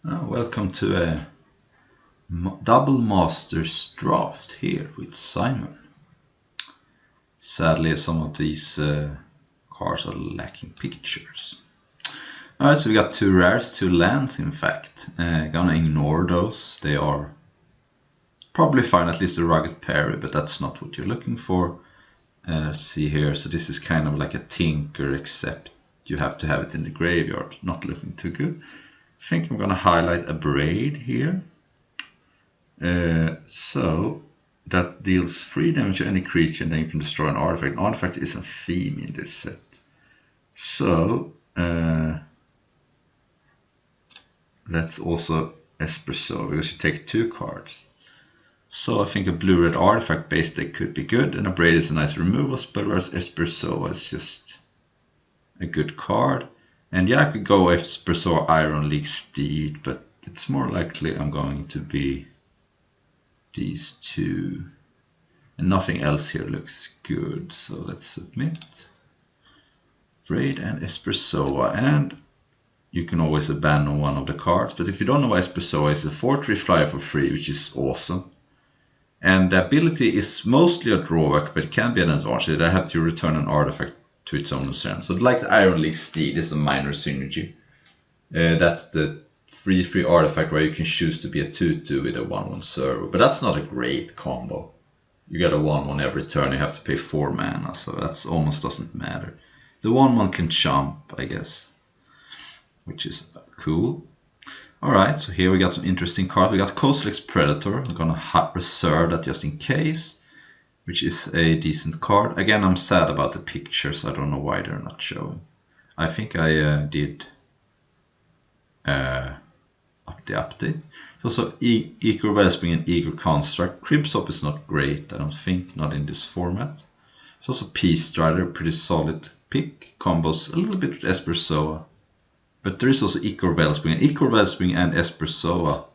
Welcome to a double masters draft here with Simon. Sadly, some of these cards are lacking pictures. Alright, so we got 2 rares, 2 lands in fact. Gonna ignore those, they are probably fine, at least a rugged parry, but that's not what you're looking for. See here, so this is kind of like a tinker, except you have to have it in the graveyard, not looking too good. I think I'm gonna highlight Abrade here. So that deals 3 damage to any creature, and then you can destroy an artifact. An artifact is a theme in this set. So that's also Espresso, because you take 2 cards. So I think a blue-red artifact base deck could be good, and Abrade is a nice removal spell, whereas Espresso is just a good card. And yeah, I could go Espresso Iron League Steed, but it's more likely I'm going to be these 2. And nothing else here looks good, so let's submit. Abrade and Espresso, and you can always abandon one of the cards. But if you don't know what Espresso is, a 4/3 flyer for free, which is awesome. And the ability is mostly a drawback, but it can be an advantage. I have to return an artifact to its owner's hand. So like the Iron League Steed is a minor synergy. That's the 3/3 artifact where you can choose to be a 2/2 with a 1/1 servo. But that's not a great combo. You get a 1/1 every turn, you have to pay 4 mana, so that almost doesn't matter. The 1/1 can jump, I guess, which is cool. Alright, so here we got some interesting cards. We got Kozilek's Predator. I'm gonna reserve that just in case, which is a decent card. Again, I'm sad about the pictures. I don't know why they're not showing. I think I did up the update. Also, Igor Wellspring and Igor Construct. Cribsop is not great, I don't think, not in this format. It's also Peace Strider, pretty solid pick. Combos a little bit with Espresso. But there is also Igor Wellspring. Igor Wellspring and Espresso.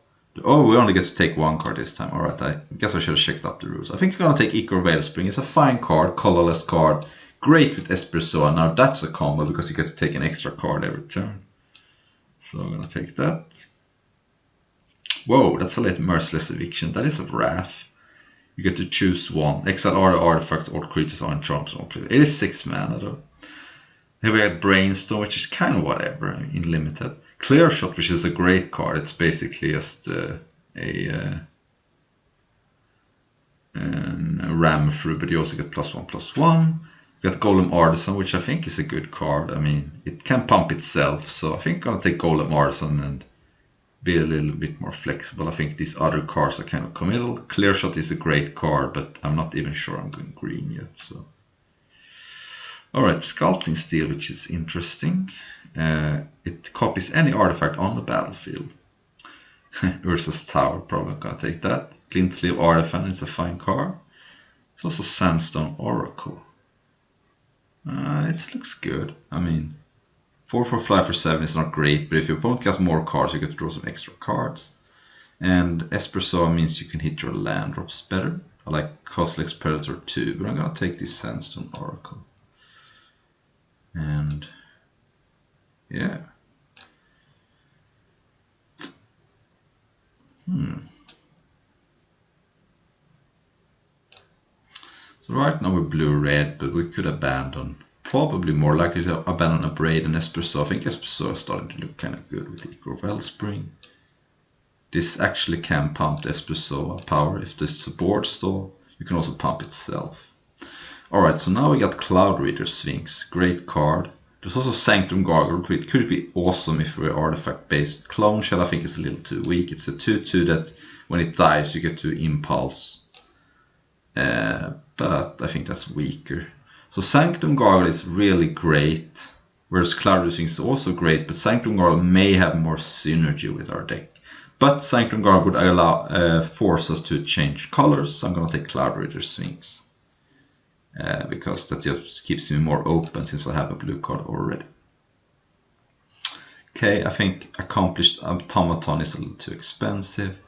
Oh, we only get to take 1 card this time. Alright, I guess I should have checked up the rules. I think I'm gonna take Igor Wellspring. It's a fine card, colorless card. Great with Espresso. Now that's a combo because you get to take an extra card every turn. So I'm gonna take that. Whoa, that's a late Merciless Eviction. That is a Wrath. You get to choose 1. Exile all the artifacts, all creatures are in charms on play. It is 6 mana though. Here we have Brainstorm, which is kind of whatever in limited. Clear Shot, which is a great card. It's basically just a ram through, but you also get +1/+1. You got Golem Artisan, which I think is a good card. I mean, it can pump itself, so I think I'm gonna take Golem Artisan and be a little bit more flexible. I think these other cards are kind of committal. Clear Shot is a great card, but I'm not even sure I'm going green yet. So, alright, Sculpting Steel, which is interesting. It copies any artifact on the battlefield. Urza's Tower, probably gonna take that. Glint-Sleeve Artifact is a fine card. There's also Sandstone Oracle. It looks good. I mean, 4/4 fly for 7 is not great, but if your opponent has more cards, you get to draw some extra cards. And Espresso means you can hit your land drops better. I like Kozilek's Predator too, but I'm gonna take this Sandstone Oracle. And yeah. So right now we're blue-red, but we could abandon. Probably more likely to abandon Abrade and Espresso. I think Espresso is starting to look kind of good with Igor Wellspring. This actually can pump the Espresso power. If this is a board stall, you can also pump itself. Alright, so now we got Cloud Reader Sphinx. Great card. There's also Sanctum Gargoyle. It could be awesome if we're artifact based. Clone Shell I think is a little too weak. It's a 2/2 that when it dies you get to impulse. But I think that's weaker. So Sanctum Gargoyle is really great. Whereas Cloud Reader Sphinx is also great, but Sanctum Gargoyle may have more synergy with our deck. But Sanctum Gargoyle would allow force us to change colors, so I'm gonna take Cloud Reader Sphinx. Because that just keeps me more open since I have a blue card already. Okay, I think Accomplished Automaton is a little too expensive.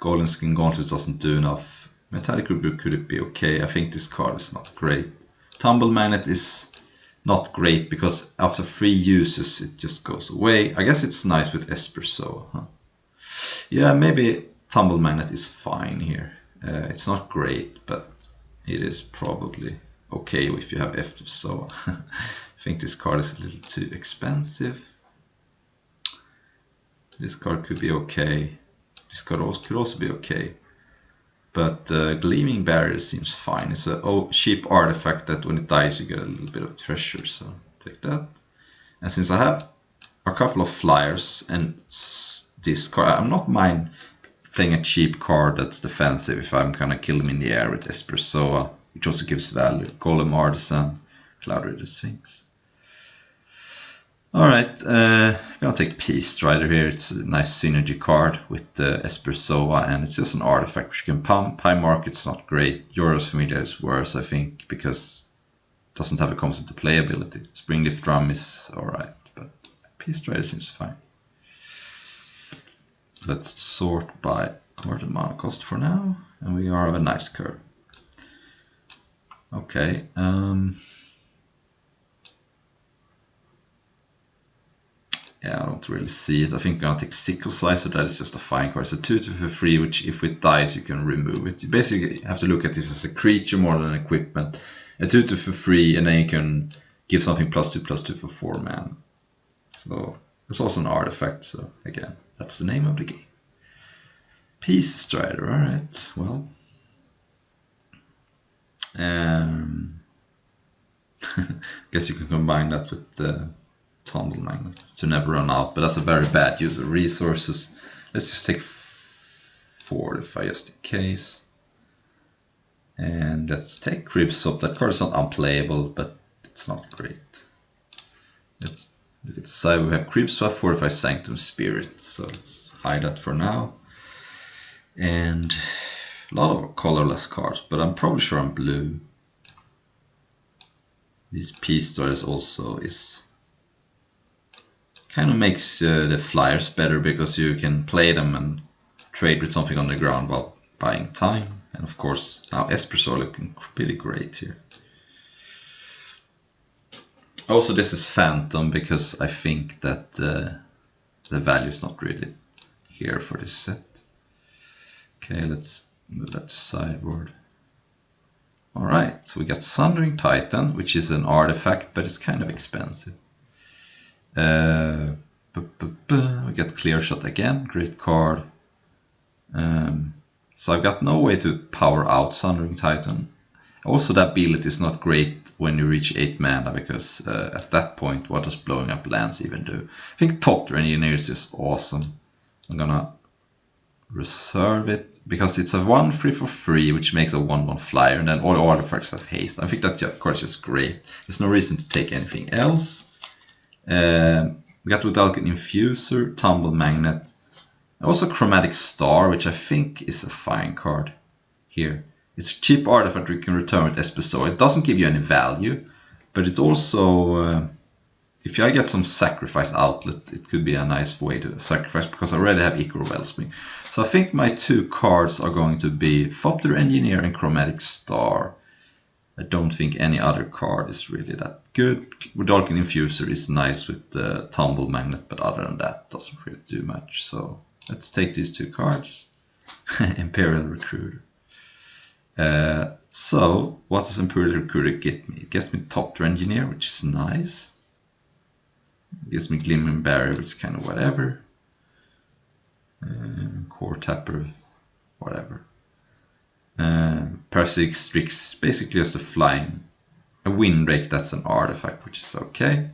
Golem Skin Gauntlet doesn't do enough. Metallic Rebuke could it be okay? I think this card is not great. Tumble Magnet is not great because after 3 uses it just goes away. I guess it's nice with Esper Soa, huh? Yeah, maybe Tumble Magnet is fine here. It's not great, but it is probably okay if you have Esper Soa. I think this card is a little too expensive. This card could be okay. This card could also be okay. But Gleaming Barrier seems fine. It's a cheap artifact that when it dies you get a little bit of treasure, so take that. And since I have a couple of flyers and this card, I'm not mind playing a cheap card that's defensive if I'm gonna kill them in the air with Esper Soa, which also gives value. Golem Artisan, Cloud Raider Sphinx. Alright, I'm gonna take Peace Strider here. It's a nice synergy card with Esper Soa, and it's just an artifact which you can pump. High Market's not great. Jora's Familiar is worse, I think, because it doesn't have a constant to play ability. Springleaf Drum is alright, but Peace Strider seems fine. Let's sort by converted mana cost for now, and we are of a nice curve. Okay, yeah, I don't really see it. I think I'm gonna take Sickle Slicer. That is just a fine card. It's a 2/2 for free, which if it dies, you can remove it. You basically have to look at this as a creature more than an equipment. A 2/2 for free, and then you can give something +2/+2 for 4 mana. So it's also an artifact. So again, that's the name of the game. Peace Strider. All right. Well, guess you can combine that with Tumble Magnet to never run out, but that's a very bad use of resources. Let's just take Fortify just in case. And let's take Cribsop. That card is not unplayable, but it's not great. Let's look at the side. We have Cribsop, Fortify, Sanctum Spirit. So let's hide that for now. And a lot of colorless cards, but I'm probably sure I'm blue. These Peace Stars also is kind of makes the flyers better because you can play them and trade with something on the ground while buying time. And of course now Esper Soa looking pretty great here. Also this is Phantom because I think that the value is not really here for this set. Okay, let's move that to sideboard. Alright, so we got Sundering Titan, which is an artifact, but it's kind of expensive. We got Clear Shot again, great card. So I've got no way to power out Sundering Titan. Also the ability is not great when you reach 8 mana because at that point what does blowing up lands even do? I think Thopter Engineer is just awesome. I'm gonna reserve it because it's a 1/3 for free, which makes a 1/1 flyer, and then all artifacts have haste. I think that card is just great. There's no reason to take anything else. We got Withalkin Infuser, Tumble Magnet, also Chromatic Star, which I think is a fine card here. It's a cheap artifact you can return with Esper Soa. It doesn't give you any value, but it also, if I get some sacrifice outlet, it could be a nice way to sacrifice because I already have Ichor Wellspring. So I think my 2 cards are going to be Thopter Engineer and Chromatic Star. I don't think any other card is really that good. Withalkin Infuser is nice with the Tumble Magnet, but other than that, doesn't really do much. So let's take these 2 cards. Imperial Recruiter. So what does Imperial Recruiter get me? It gets me Thopter Engineer, which is nice. It gives me Glimmering Barrier, which is kind of whatever. Core Tapper, whatever. Parasitic Strix, basically just a Windbreak that's an artifact, which is okay.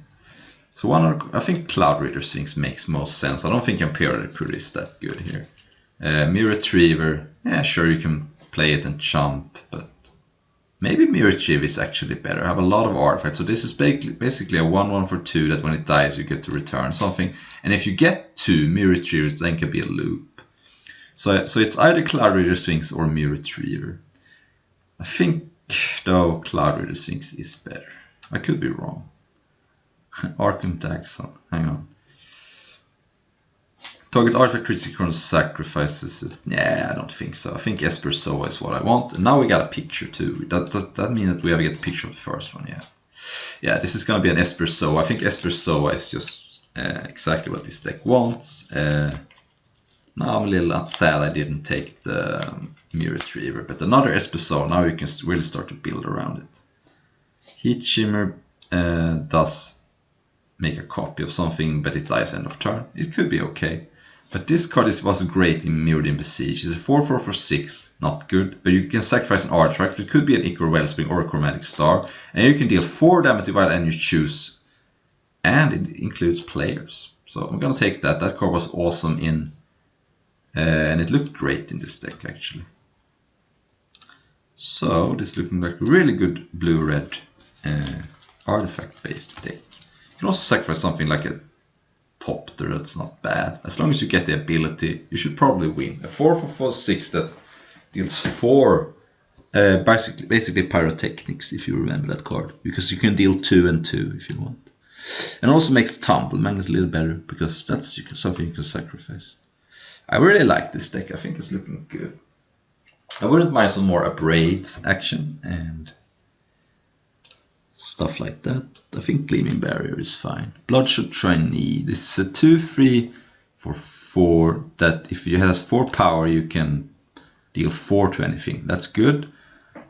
So I think Cloud Raider Sphinx makes most sense. I don't think Imperial Recruiter is that good here. Mirror Retriever, yeah, sure you can play it and chump, but maybe Mirror Retriever is actually better. I have a lot of artifacts, so this is basically a 1/1 for 2 that when it dies you get to return something. And if you get 2 Mirror Retrievers, then it can be a loop. So it's either Cloud Raider Sphinx or Mirror Retriever. I think, though, Cloud Raider Sphinx is better. I could be wrong. Arkham Daxon, hang on. Target artifact critical sacrifices it. Yeah, I don't think so. I think Esper Soa is what I want. And now we got a picture too. That means that we have to get a picture of the first one, yeah. Yeah, this is going to be an Esper Soa. I think Esper Soa is just exactly what this deck wants. Now I'm a little sad I didn't take the Mew Retriever, but another Esper Soa, now you can really start to build around it. Heat Shimmer does make a copy of something, but it dies end of turn. It could be okay. But this card was great in Mirrodin Besiege. It's a 4/4 for 6, not good, but you can sacrifice an artifact. It could be an Ichor Wellspring or a Chromatic Star, and you can deal 4 damage divided and you choose. And it includes players. So I'm gonna take that. That card was awesome in, and it looked great in this deck actually. So this is looking like a really good blue-red artifact-based deck. You can also sacrifice something like a Thopter, that's not bad. As long as you get the ability, you should probably win. A 4/4 6 that deals 4, basically Pyrotechnics, if you remember that card. Because you can deal 2 and 2 if you want. And also makes Tumble Magnet a little better, because that's something you can sacrifice. I really like this deck, I think it's looking good. I wouldn't mind some more Abrades action and stuff like that. I think Gleaming Barrier is fine. Bloodshot Trainee. This is a 2/3 for 4 that if it has 4 power you can deal 4 to anything. That's good,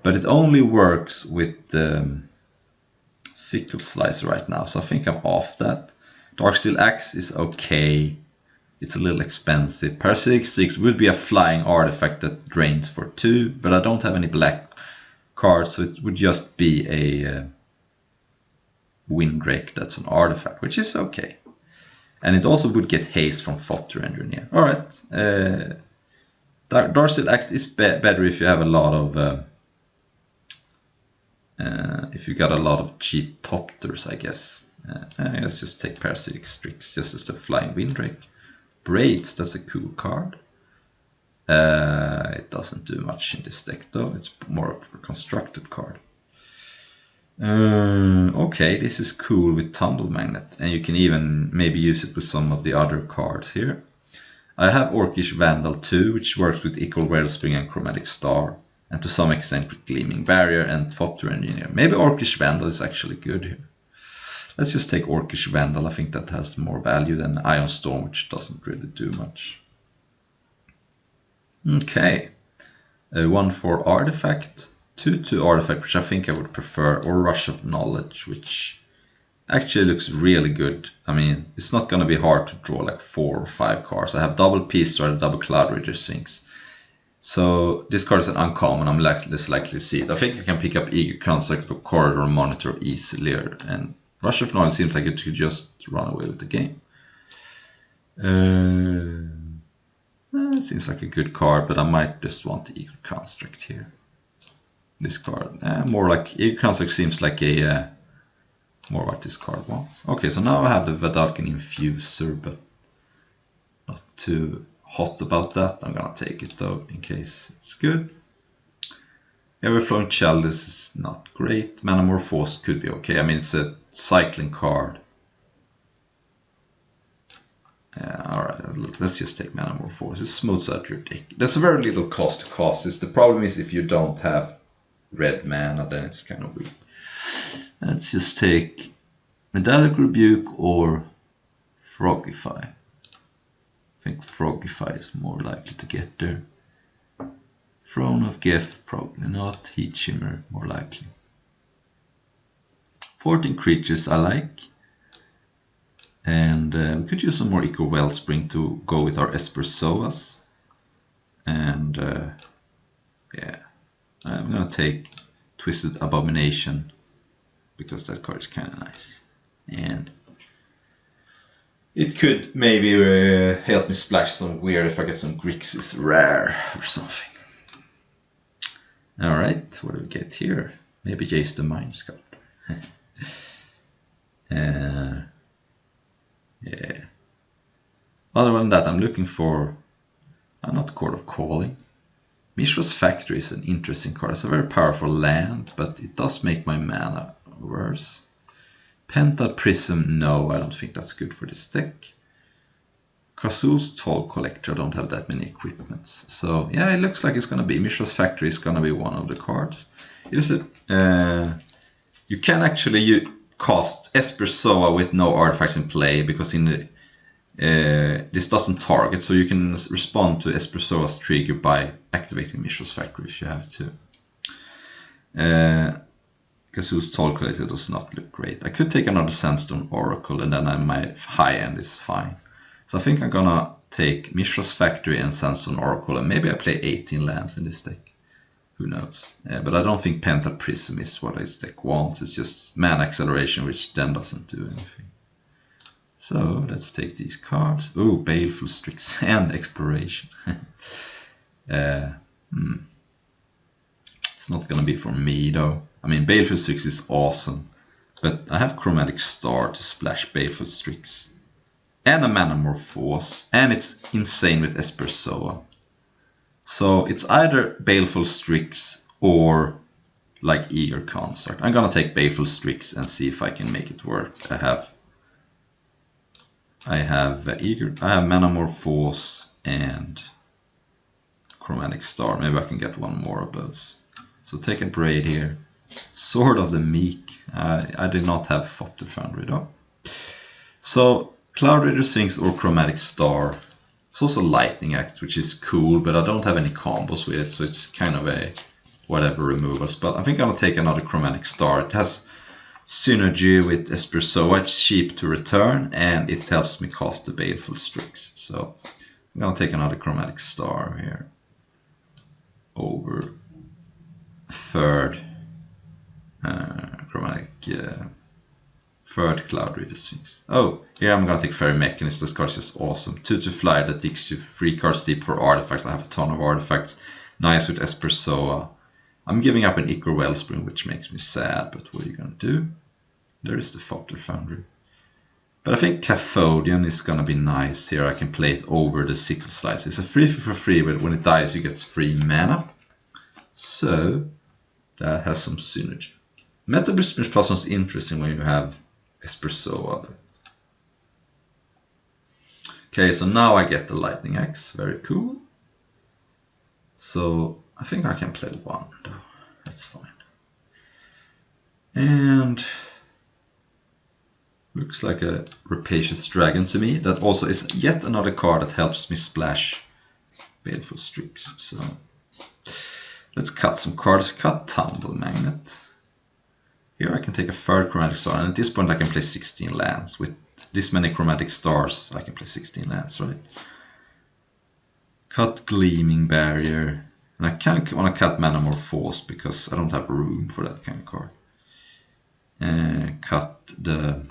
but it only works with Sickle Slicer right now, so I think I'm off that. Darksteel Axe is okay. It's a little expensive. Parasitic 6 would be a flying artifact that drains for 2, but I don't have any black cards, so it would just be a Windrake that's an artifact, which is okay. And it also would get haste from Thopter Engineer. Alright. Darksteel Axe is better if you have a lot of if you got a lot of cheap Thopters, I guess. Let's just take Parasitic Strix just as the flying Windrake. Braids, that's a cool card. It doesn't do much in this deck though, it's more of a constructed card. Okay, this is cool with Tumble Magnet, and you can even maybe use it with some of the other cards here. I have Orcish Vandal too, which works with Ichor Wellspring and Chromatic Star, and to some extent with Gleaming Barrier and Thopter Engineer. Maybe Orcish Vandal is actually good here. Let's just take Orcish Vandal, I think that has more value than Ion Storm, which doesn't really do much. Okay, 1/4 artifact. 2/2 artifact, which I think I would prefer, or Rush of Knowledge, which actually looks really good. I mean, it's not going to be hard to draw like 4 or 5 cards. I have double Peace Star, double Cloud Reader Sphinx. So this card is an uncommon, I'm less likely to see it. I think I can pick up Eager Construct or Corridor Monitor easier, and Rush of Knowledge seems like it could just run away with the game. It seems like a good card, but I might just want the Eager Construct here. This card, more like Eager Construct seems like a more what this card wants. Okay, so now I have the Vedalken Infuser, but not too hot about that. I'm gonna take it though, in case it's good. Everflowing Chalice is not great. Manamorphose could be okay. I mean, it's a cycling card. Yeah, alright, let's just take Manamorphose. It smooths out your deck. There's a very little cost to cast this. The problem is if you don't have red mana, then it's kind of weak. Let's just take Medallic Rebuke or Frogify. I think Frogify is more likely to get there. Throne of Geth, probably not. Heat Shimmer, more likely. 14 creatures I like. And we could use some more Ichor Wellspring to go with our Esper Soas. And yeah, I'm gonna take Twisted Abomination because that card is kind of nice. And it could maybe help me splash some weird if I get some Grixis rare or something. Alright, what do we get here? Maybe Jace the Mind Sculptor. Yeah. Other than that, I'm looking for... not Court of Calling. Mishra's Factory is an interesting card. It's a very powerful land, but it does make my mana worse. Penta Prism, no, I don't think that's good for this deck. Krasul's Toll Collector, I don't have that many equipments. So yeah, it looks like it's gonna be Mishra's Factory is gonna be one of the cards. It is a you can actually cast Esper Soa with no artifacts in play, because in the this doesn't target, so you can respond to Esper Soa's trigger by activating Mishra's Factory if you have to. Kazoo's Toll Collector does not look great. I could take another Sandstone Oracle, and then my high end is fine. So I think I'm gonna take Mishra's Factory and Sandstone Oracle, and maybe I play 18 lands in this deck. Who knows? But I don't think Pentaprism is what this deck wants. It's just mana acceleration, which then doesn't do anything. So let's take these cards. Ooh, Baleful Strix and Exploration. It's not gonna be for me though. I mean, Baleful Strix is awesome, but I have Chromatic Star to splash Baleful Strix. And a Manamorphose, and it's insane with Esper Soa. So it's either Baleful Strix or like Eager Consort. I'm gonna take Baleful Strix and see if I can make it work. I have Manamorphose and Chromatic Star. Maybe I can get one more of those. So take a Braid here. Sword of the Meek. I did not have Thopter Foundry though. So Cloud Raider Sphinx or Chromatic Star. It's also Lightning Axe, which is cool, but I don't have any combos with it, so it's kind of a whatever removal spell. I think I'm gonna take another Chromatic Star. It has synergy with Esper Soa. It's cheap to return, and it helps me cast the Baleful Strix. So I'm gonna take another Chromatic Star here over third third Cloud Raider Sphinx. Oh, here I'm gonna take Fairy Mechanist. This card's just awesome. 2/2 flyer that gives you 3 cards deep for artifacts. I have a ton of artifacts. Nice with Esper Soa. I'm giving up an Ichor Wellspring, which makes me sad, but what are you gonna do? There is the Thopter Foundry. But I think Cathodian is gonna be nice here. I can play it over the Sickle Slice. It's a 3 for free, but when it dies you get free mana. So that has some synergy. Metablismic Plasma is interesting when you have Esper Soa. Okay, so now I get the Lightning Axe. Very cool. So I think I can play one though. That's fine. And looks like a Rapacious Dragon to me. That also is yet another card that helps me splash Baleful Strix. So let's cut some cards. Cut Tumble Magnet. Here I can take a third Chromatic Star, and at this point I can play 16 lands. With this many Chromatic Stars, I can play 16 lands, right? Cut Gleaming Barrier. And I kind of want to cut Manamorphose because I don't have room for that kind of card. Cut the... I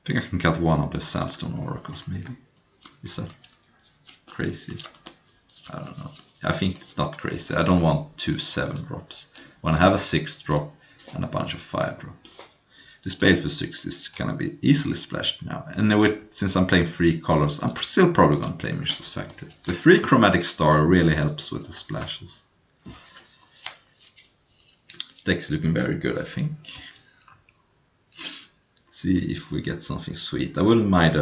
think I can cut one of the Sandstone Oracles, maybe. Is that crazy? I don't know. I think it's not crazy. I don't want 2 7-drops. When I have a 6-drop and a bunch of 5-drops. This Baleful Strix is gonna be easily splashed now. And since I'm playing 3 colors, I'm still probably gonna play Mishra's Factory. The 3 Chromatic Star really helps with the splashes. This deck is looking very good, I think. Let's see if we get something sweet. I wouldn't mind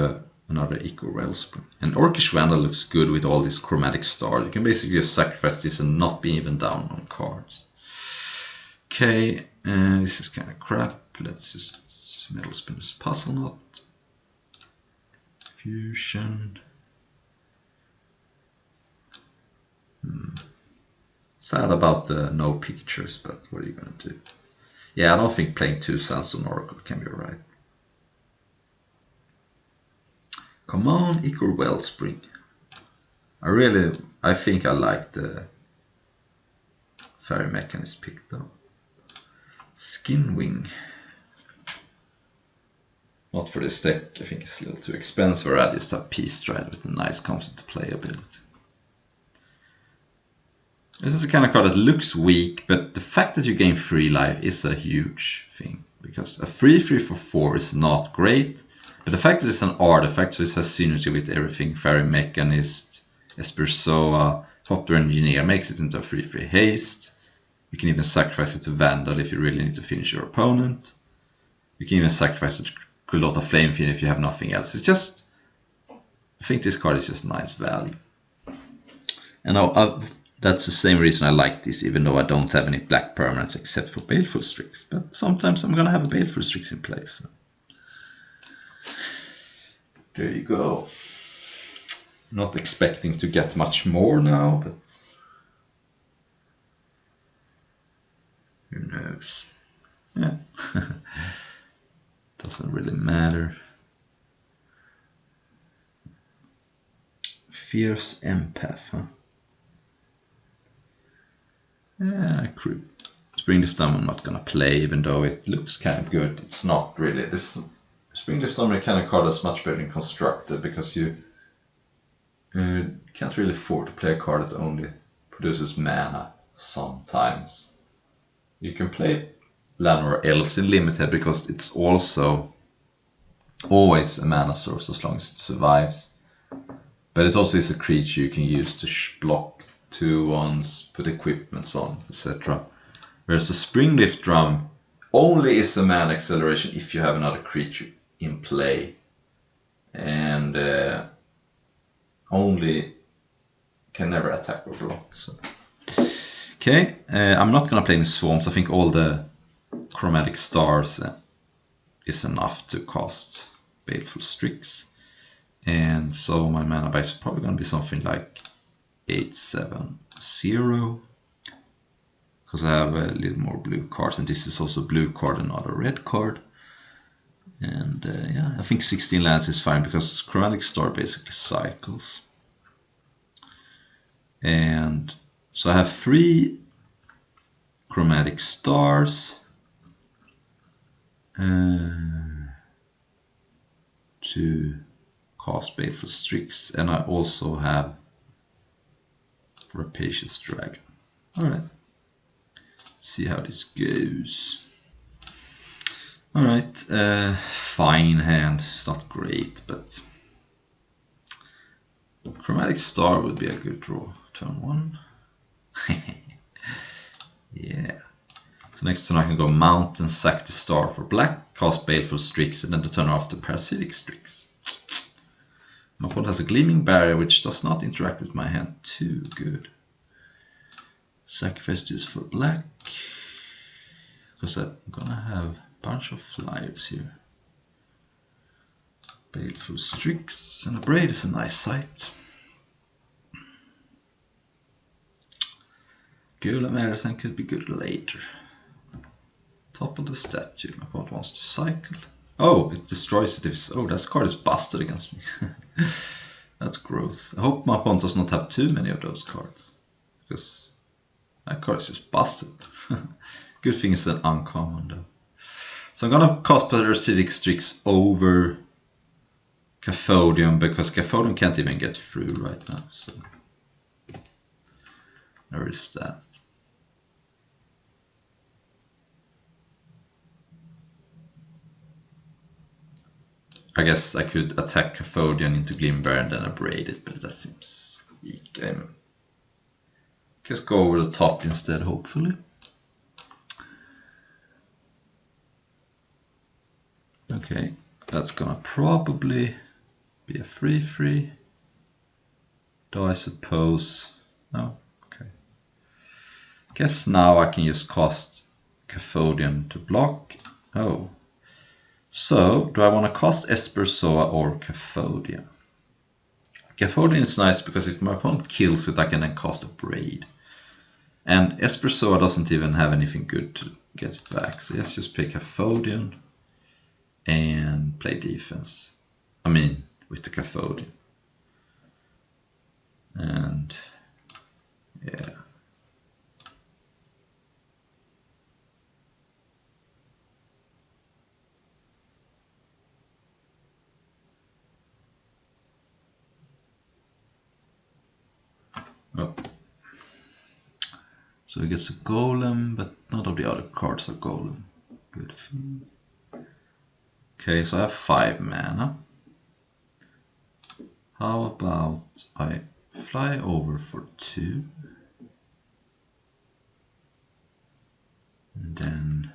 another Ichor Wellspring. And Orcish Vandal looks good with all these Chromatic Stars. You can basically just sacrifice this and not be even down on cards. Okay, this is kind of crap. Let's just Metal Spinner's Puzzle Knot. Fusion. Sad about the no pictures, but what are you gonna do? Yeah, I don't think playing 2 Sandstone Oracle can be right. Come on, Ichor Wellspring. I think I like the Fairy Mechanist pick though. Skinwing. Not for this deck, I think it's a little too expensive, or I just have Peace Stride with a nice comes into play ability. This is the kind of card that looks weak, but the fact that you gain 3 life is a huge thing. Because a 3/3 for 4 is not great, but the fact that it's an artifact, so it has synergy with everything, Fairy Mechanist, Esper Soa, Thopter Engineer, makes it into a 3/3 haste. You can even sacrifice it to Vandal if you really need to finish your opponent. You can even sacrifice it to Culotta Flamefiend if you have nothing else. It's just... I think this card is just nice value. And That's the same reason I like this, even though I don't have any black permanents except for Baleful Strix. But sometimes I'm gonna have a Baleful Strix in place. So. There you go. Not expecting to get much more now, but who knows? Yeah. Doesn't really matter. Fierce Empath, huh? Yeah, Springleaf Drum I'm not gonna play, even though it looks kind of good. It's not really. This Springleaf Drum mechanic card is much better than Constructed because you can't really afford to play a card that only produces mana sometimes. You can play Llanowar Elves in Limited because it's also always a mana source as long as it survives. But it also is a creature you can use to block 2/1s, put equipments on, etc. Whereas a Springleaf Drum only is a mana acceleration if you have another creature in play. And only can never attack or block. So. Okay, I'm not gonna play any Swarms. I think all the Chromatic Stars is enough to cast Baleful Strix. And so my mana base is probably gonna be something like 8/7/0. Because I have a little more blue cards, and this is also a blue card and not a red card. And yeah, I think 16 lands is fine because Chromatic Star basically cycles. And so I have 3 Chromatic Stars to cast Baleful Strix, and I also have Rapacious Dragon. Alright, see how this goes. Alright, fine hand. It's not great, but Chromatic Star would be a good draw. Turn 1. Yeah. So next turn I can go Mount and sack the star for black, cast Baleful Strix, and then the turn after Parasitic Strix. My opponent has a Gleaming Barrier which does not interact with my hand too good. Sacrifice this for black, because I'm gonna have a bunch of flyers here. Baleful Strix and Abrade is a nice sight. Golem Artisan could be good later. Top of the statue. My opponent wants to cycle. Oh, it destroys it if it's... Oh, that card is busted against me. That's gross. I hope my opponent does not have too many of those cards. Because that card is just busted. Good thing it's an uncommon though. So I'm gonna cast Parasitic Strix over Cathodium because Cathodium can't even get through right now. So there is that. I guess I could attack Cathodium into Glimmer and then Abrade it, but that seems weak. Just go over the top instead, hopefully. Okay, that's gonna probably be a 3/3. Though I suppose... No? Okay. Guess now I can just cast Cathodium to block. Oh. So, do I want to cast Espersoa or Cathodium? Cathodium is nice because if my opponent kills it, I can then cast Abrade. And Espersoa doesn't even have anything good to get back. So let's just pick Cathodium and play defense. I mean, with the Cathodium. And yeah. Oh. So he gets a Golem, but none of the other cards are Golem. Good thing. Okay, so I have 5 mana. How about I fly over for 2? And then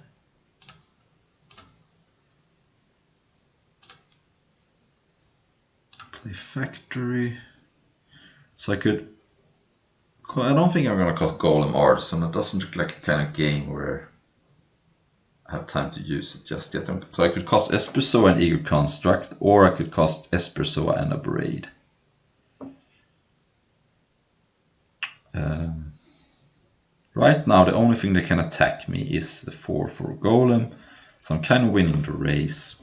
play Factory. So I could I don't think I'm gonna cast Golem Artisan. It doesn't look like a kind of game where I have time to use it just yet. So I could cast Espersoa and Eager Construct, or I could cast Espersoa and Abrade. Right now, the only thing that can attack me is the 4/4 Golem, so I'm kind of winning the race.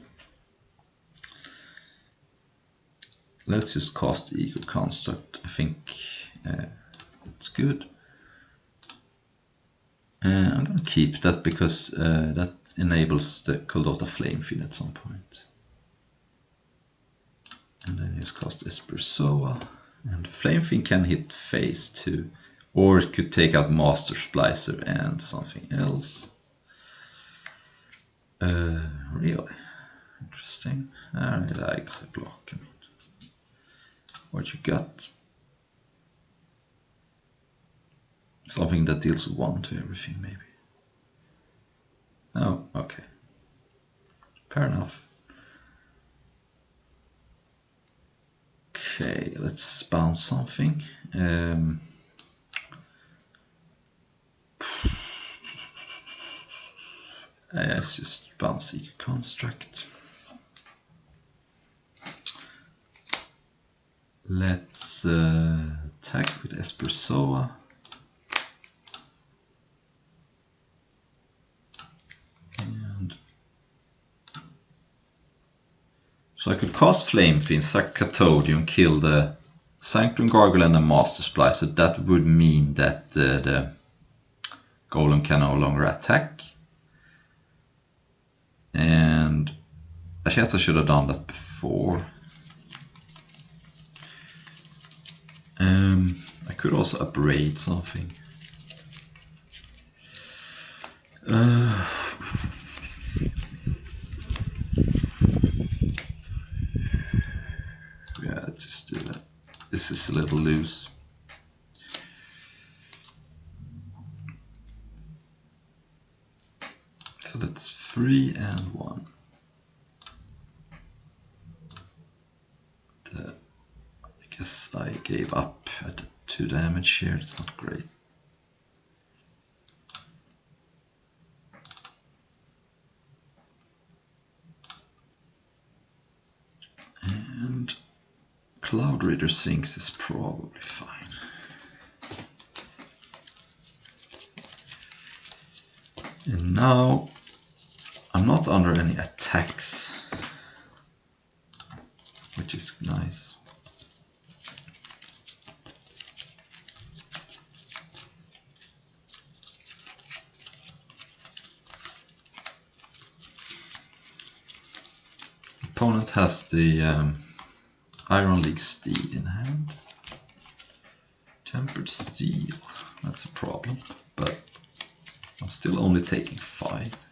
Let's just cast Eager Construct. I think it's good. I'm gonna keep that because that enables the Kuldota Flamefiend at some point. And then just cast Espersoa. And Flamefiend can hit phase 2. Or it could take out Master Splicer and something else. Really? Interesting. I guess I block. I mean, what you got? Something that deals 1 to everything, maybe. Oh, okay. Fair enough. Okay, let's bounce something. Let's just bounce Eager Construct. Let's attack with Espersoa. And so I could cast Flamefiend, sack Cathodium, kill the Sanctum Gargoyle and the Master Splicer. That would mean that the Golem can no longer attack. And I guess I should have done that before. I could also upgrade something. Yeah, let's just do that. This is a little loose. So that's 3 and 1. I guess I gave up at 2 damage here, it's not great. And Cloud Reader Sinks is probably fine. And now I'm not under any attacks, which is nice. Opponent has the Iron League Steed in hand. Tempered Steel, that's a problem, but I'm still only taking 5.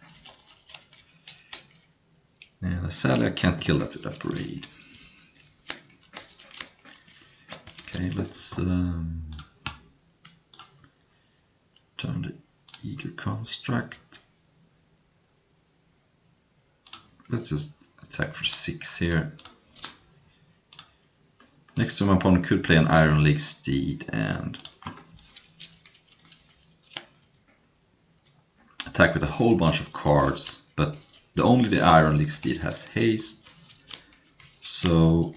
And sadly I can't kill that with Abrade. Okay, let's turn the Eager Construct. Let's just attack for 6 here. Next to my opponent could play an Iron League Steed and attack with a whole bunch of cards, but only the Iron League Steed has haste. So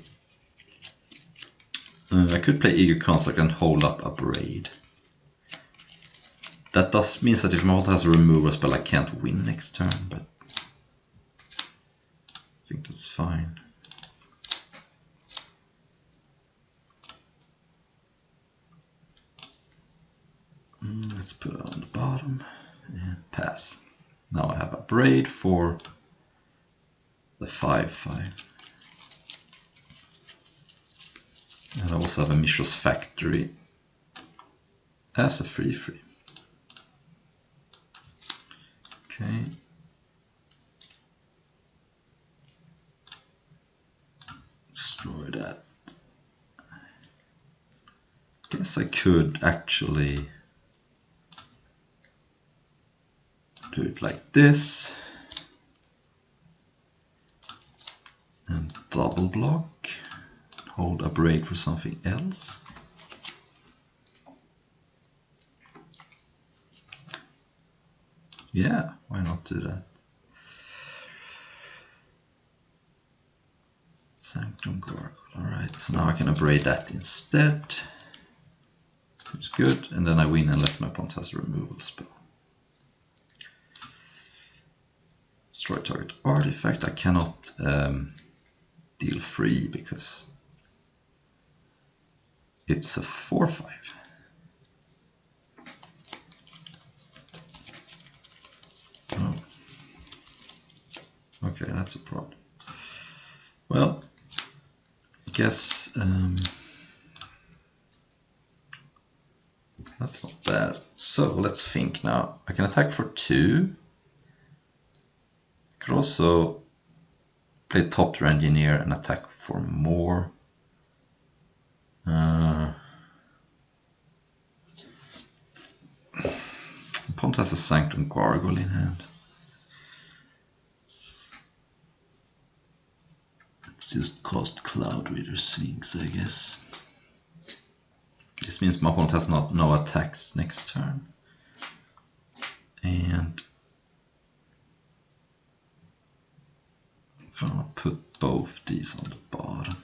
I could play Eager Construct and hold up Abrade. That means that if my opponent has a removal spell I can't win next turn, but I think that's fine. Let's put it on the bottom and pass. Now I have a Abrade for the 5/5. And I also have a Mishra's Factory as a 3/3. Okay. Destroy that. Guess I could actually do it like this and double block, hold Abrade for something else. Yeah, why not do that? Sanctum Gargoyle. Alright, so now I can abrade that instead. It's good, and then I win unless my opponent has a removal spell. Destroy target artifact. I cannot deal free because it's a 4/5. Oh. Okay, that's a problem. Well, I guess that's not bad. So let's think now. I can attack for 2. I could also play Thopter Engineer and attack for more. Opponent has a Sanctum Gargoyle in hand. Let's just cast Cloud Reader Sphinx, I guess. This means my opponent has no attacks next turn. And I'm gonna put both these on the bottom.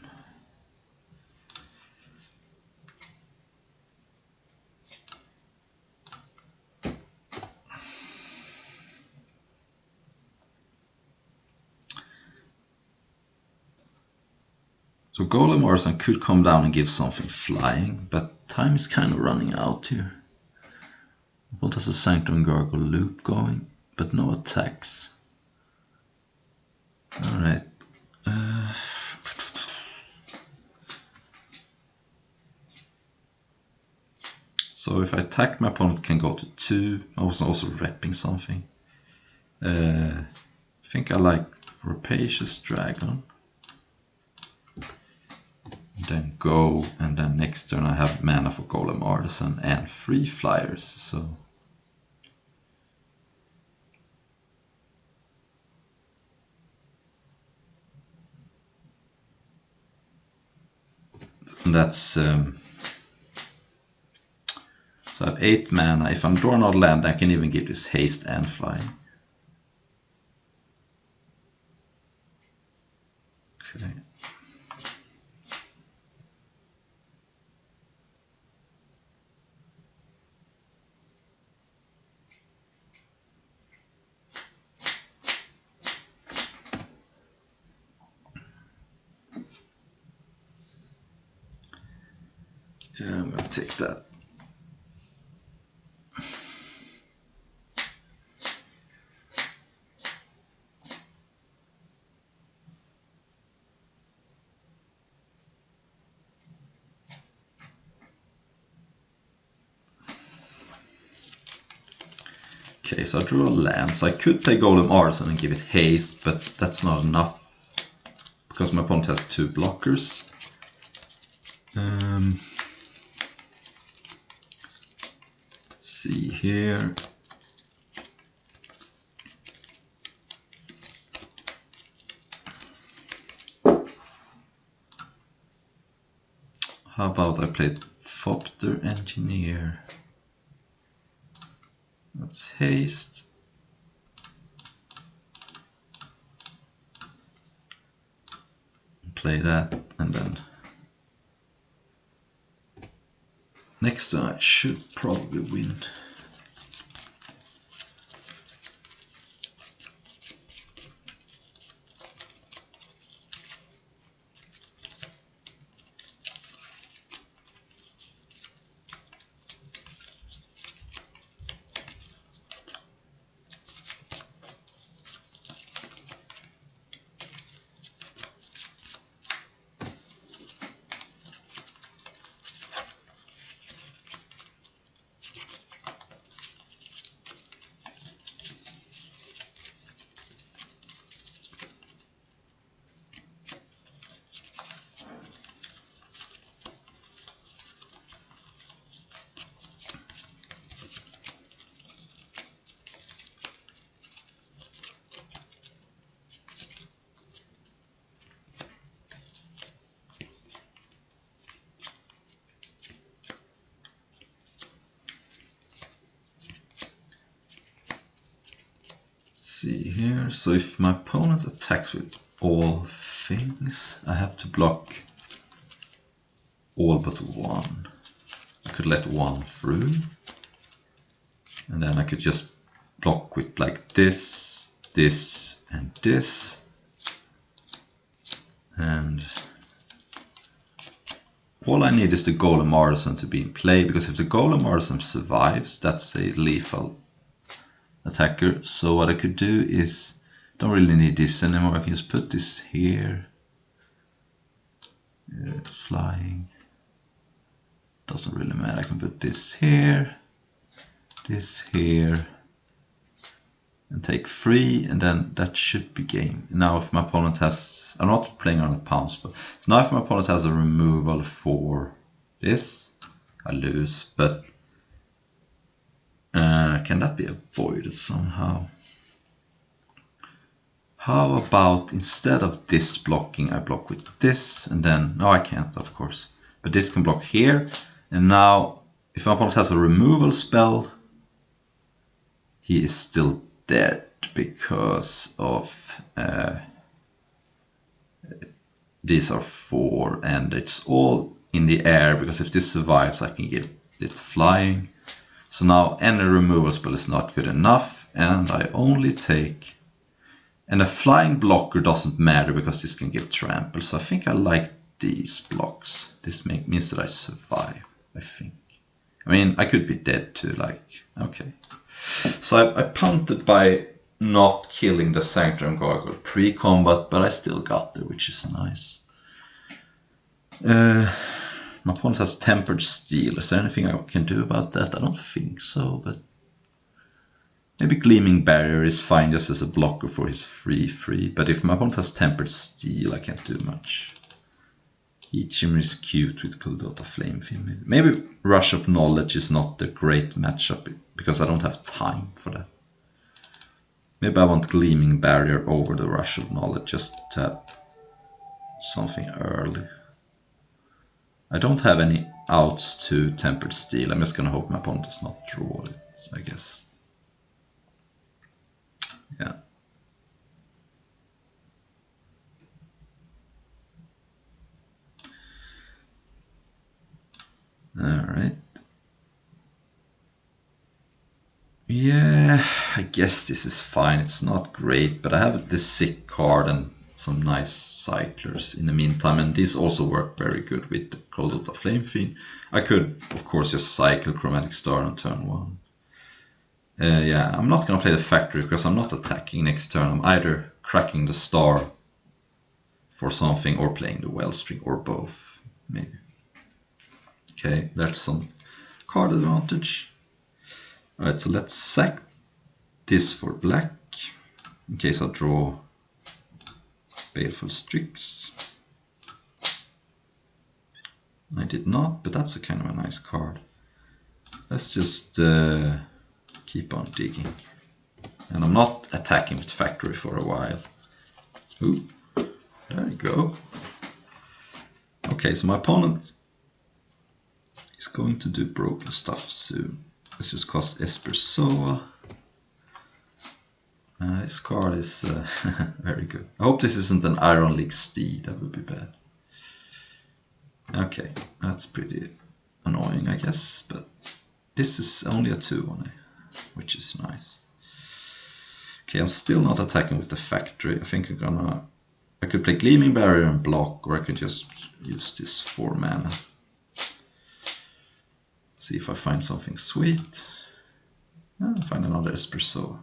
So Golem Artisan could come down and give something flying, but time is kind of running out here. What has a Sanctum Gargoyle loop going, but no attacks. Alright. So if I attack, my opponent can go to 2. I was also repping something. I think I like Rapacious Dragon. Then go, and then next turn I have mana for Golem Artisan and free flyers, so and that's so I have 8 mana. If I'm drawing out land, I can even give this haste and flying. Okay. Yeah, I'm gonna take that. Okay, so I drew a land, so I could play Golem Artisan and give it haste, but that's not enough because my opponent has 2 blockers. Let's see here. How about I play Thopter Engineer? Let's haste. Play that, and then next turn I should probably win. see here. So if my opponent attacks with all things, I have to block all but one. I could let one through. And then I could just block with like this, this, and this. And all I need is the Golem Artisan to be in play, because if the Golem Artisan survives, that's a lethal attacker. So what I could do is, don't really need this anymore, I can just put this here. Flying. Doesn't really matter, I can put this here, and take 3, and then that should be game. Now if my opponent has, I'm not playing on the pounds, but so now if my opponent has a removal for this, I lose, but can that be avoided somehow? How about instead of this blocking, I block with this, and then, no I can't of course, but this can block here, and now if my opponent has a removal spell, he is still dead because of these are 4 and it's all in the air, because if this survives I can give it flying. So now any removal spell is not good enough, and I only take, and a flying blocker doesn't matter because this can give trample, so I think I like these blocks. This means that I survive, I think. I mean, I could be dead too, like, okay. So I punted by not killing the Sanctum Gargoyle pre-combat, but I still got there, which is nice. My opponent has Tempered Steel. Is there anything I can do about that? I don't think so, but maybe Gleaming Barrier is fine just as a blocker for his 3/3, but if my opponent has Tempered Steel, I can't do much. Ichimri is cute with Kuldota Flamefiend. Maybe Rush of Knowledge is not the great matchup, because I don't have time for that. Maybe I want Gleaming Barrier over the Rush of Knowledge just to have something early. I don't have any outs to Tempered Steel. I'm just gonna hope my opponent does not draw it, I guess. Yeah. Alright. Yeah, I guess this is fine. It's not great, but I have this sick card and some nice cyclers in the meantime, and these also work very good with the Kuldota Flamefiend. I could, of course, just cycle Chromatic Star on turn 1. Yeah, I'm not gonna play the Factory because I'm not attacking next turn. I'm either cracking the Star for something or playing the Wellspring, or both, maybe. Okay, that's some card advantage. Alright, so let's sack this for black, in case I draw Baleful Strix. I did not, but that's a kind of a nice card. Let's just keep on digging. And I'm not attacking with Factory for a while. Ooh, there you go. Okay, so my opponent is going to do broken stuff soon. Let's just cast Espersoa. This card is very good. I hope this isn't an Iron League Steed, that would be bad. Okay, that's pretty annoying, I guess, but this is only a 2/1, which is nice. Okay, I'm still not attacking with the Factory. I think I could play Gleaming Barrier and block, or I could just use this 4 mana. See if I find something sweet. I'll find another Espersoa.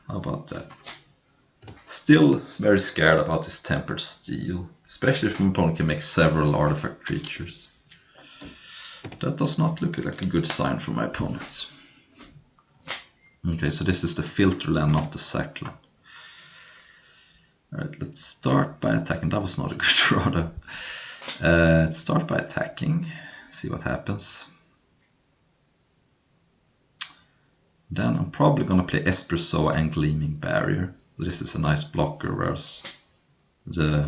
How about that? Still very scared about this Tempered Steel, especially if my opponent can make several artifact creatures. That does not look like a good sign for my opponents. Okay, so this is the Filter Land, not the Sack Land. Alright, let's start by attacking. That was not a good draw though. Let's start by attacking, see what happens. Then I'm probably going to play Espersoa and Gleaming Barrier. This is a nice blocker, whereas the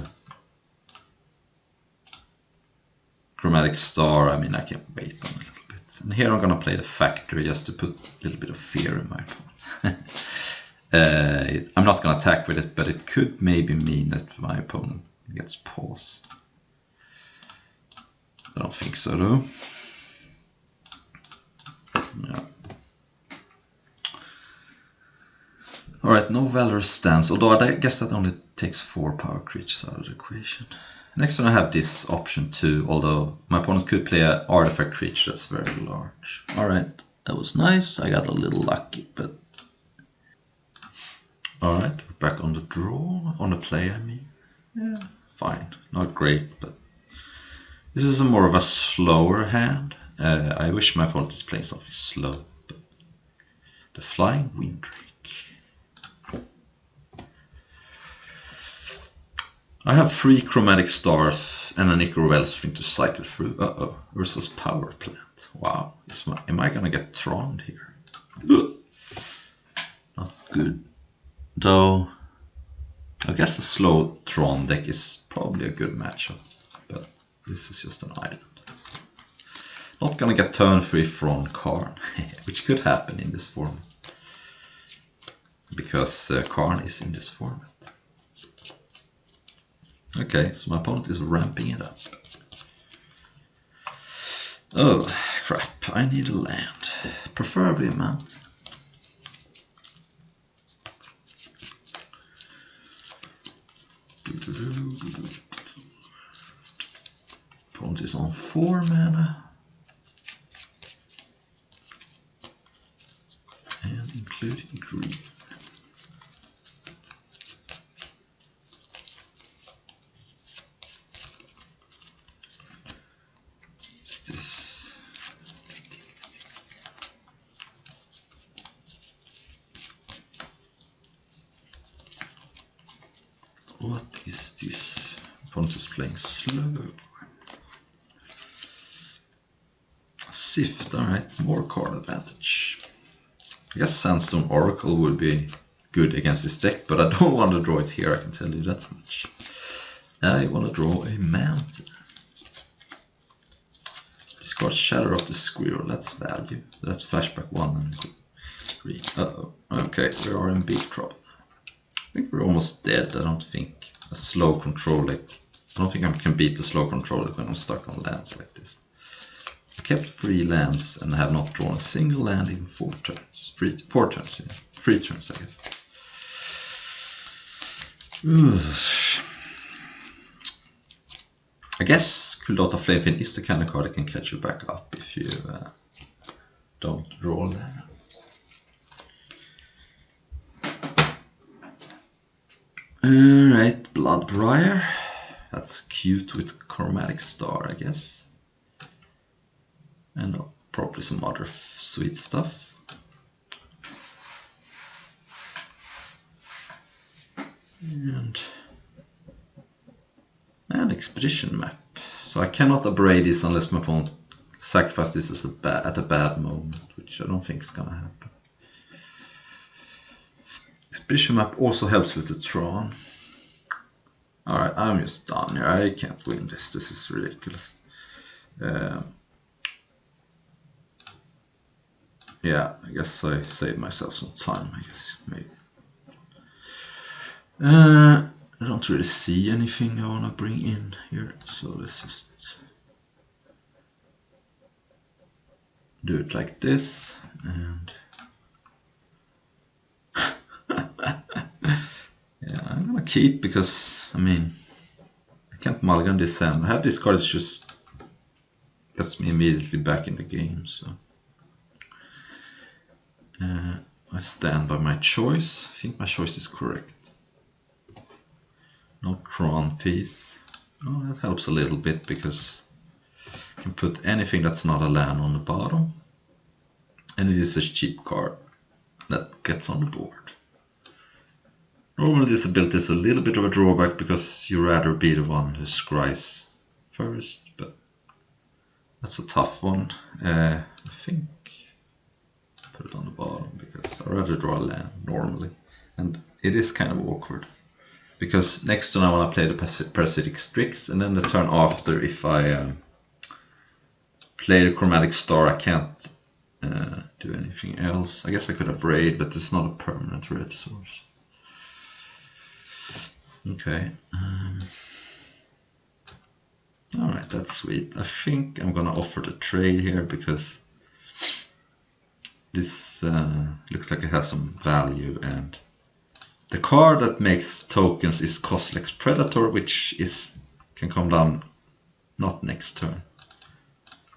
Chromatic Star, I mean, I can wait on a little bit. And here I'm going to play the Factory just to put a little bit of fear in my opponent. I'm not going to attack with it, but it could maybe mean that my opponent gets pause. I don't think so though. Yeah. Alright, no Valorous Stance, although I guess that only takes 4 power creatures out of the equation. Next one I have this option too, although my opponent could play an artifact creature that's very large. Alright, that was nice, I got a little lucky, but... Alright, we're back on the draw, on the play I mean. Yeah, fine, not great, but... This is more of a slower hand. I wish my opponent is playing something slow, but... The Flying Winddrake. I have 3 Chromatic Stars and an Ichor Wellspring to cycle through. Versus Power Plant. Wow, am I gonna get Troned here? Ugh. Not good. Though, I guess the slow Tron deck is probably a good matchup, but this is just an island. Not gonna get turn 3 from Karn, which could happen in this format. Because Karn is in this format. Okay, so my opponent is ramping it up. Oh, crap, I need a land. Preferably a mountain. Opponent is on 4 mana. And including green. What is this? Opponent is playing slow. Sift, alright, more card advantage. I guess Sandstone Oracle would be good against this deck, but I don't want to draw it here, I can tell you that much. I want to draw a mountain. Discard Shadow of the Squirrel, that's value. That's flashback 1 and 3. Uh-oh, okay, we are in big trouble. I think we're almost dead. I don't think a slow control deck. I don't think I can beat the slow control deck when I'm stuck on lands like this. I kept 3 lands and have not drawn a single land in 4 turns. 4 turns, yeah. 3 turns, I guess. Ugh. I guess Kuldota Flamefin is the kind of card that can catch you back up if you don't draw land. Alright, Bloodbriar. That's cute with Chromatic Star, I guess. And probably some other sweet stuff. And Expedition Map. So I cannot abrade this unless my opponent sacrifices this at a bad moment, which I don't think is gonna happen. Expedition Map also helps with the Tron. Alright, I'm just done here. I can't win this. This is ridiculous. Yeah, I guess I saved myself some time, I guess, maybe. I don't really see anything I want to bring in here, so let's just do it like this, and yeah, I'm gonna keep because, I mean, I can't mulligan this hand. I have this card, it's just gets me immediately back in the game, so I stand by my choice. I think my choice is correct. No Cron piece. Oh, that helps a little bit because you can put anything that's not a land on the bottom. And it is a cheap card that gets on the board. Normally this ability is a little bit of a drawback because you rather be the one who scries first, but that's a tough one. I think put it on the bottom because I rather draw a land normally. And it is kind of awkward. Because next turn I want to play the Parasitic Strix, and then the turn after, if I play the Chromatic Star, I can't do anything else. I guess I could have raid, but it's not a permanent red source. Okay. Alright, that's sweet. I think I'm gonna offer the trade here because this looks like it has some value, and the card that makes tokens is Kozilek's Predator, which can come down not next turn.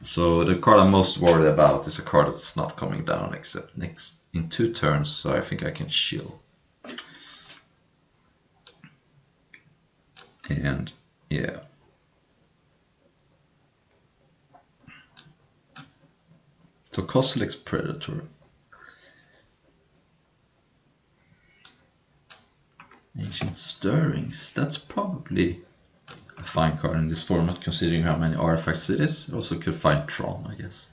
So the card I'm most worried about is a card that's not coming down except next in 2 turns, so I think I can chill. And yeah. So Kozilek's Predator. Ancient Stirrings, that's probably a fine card in this format considering how many artifacts it is. I also could find Tron, I guess.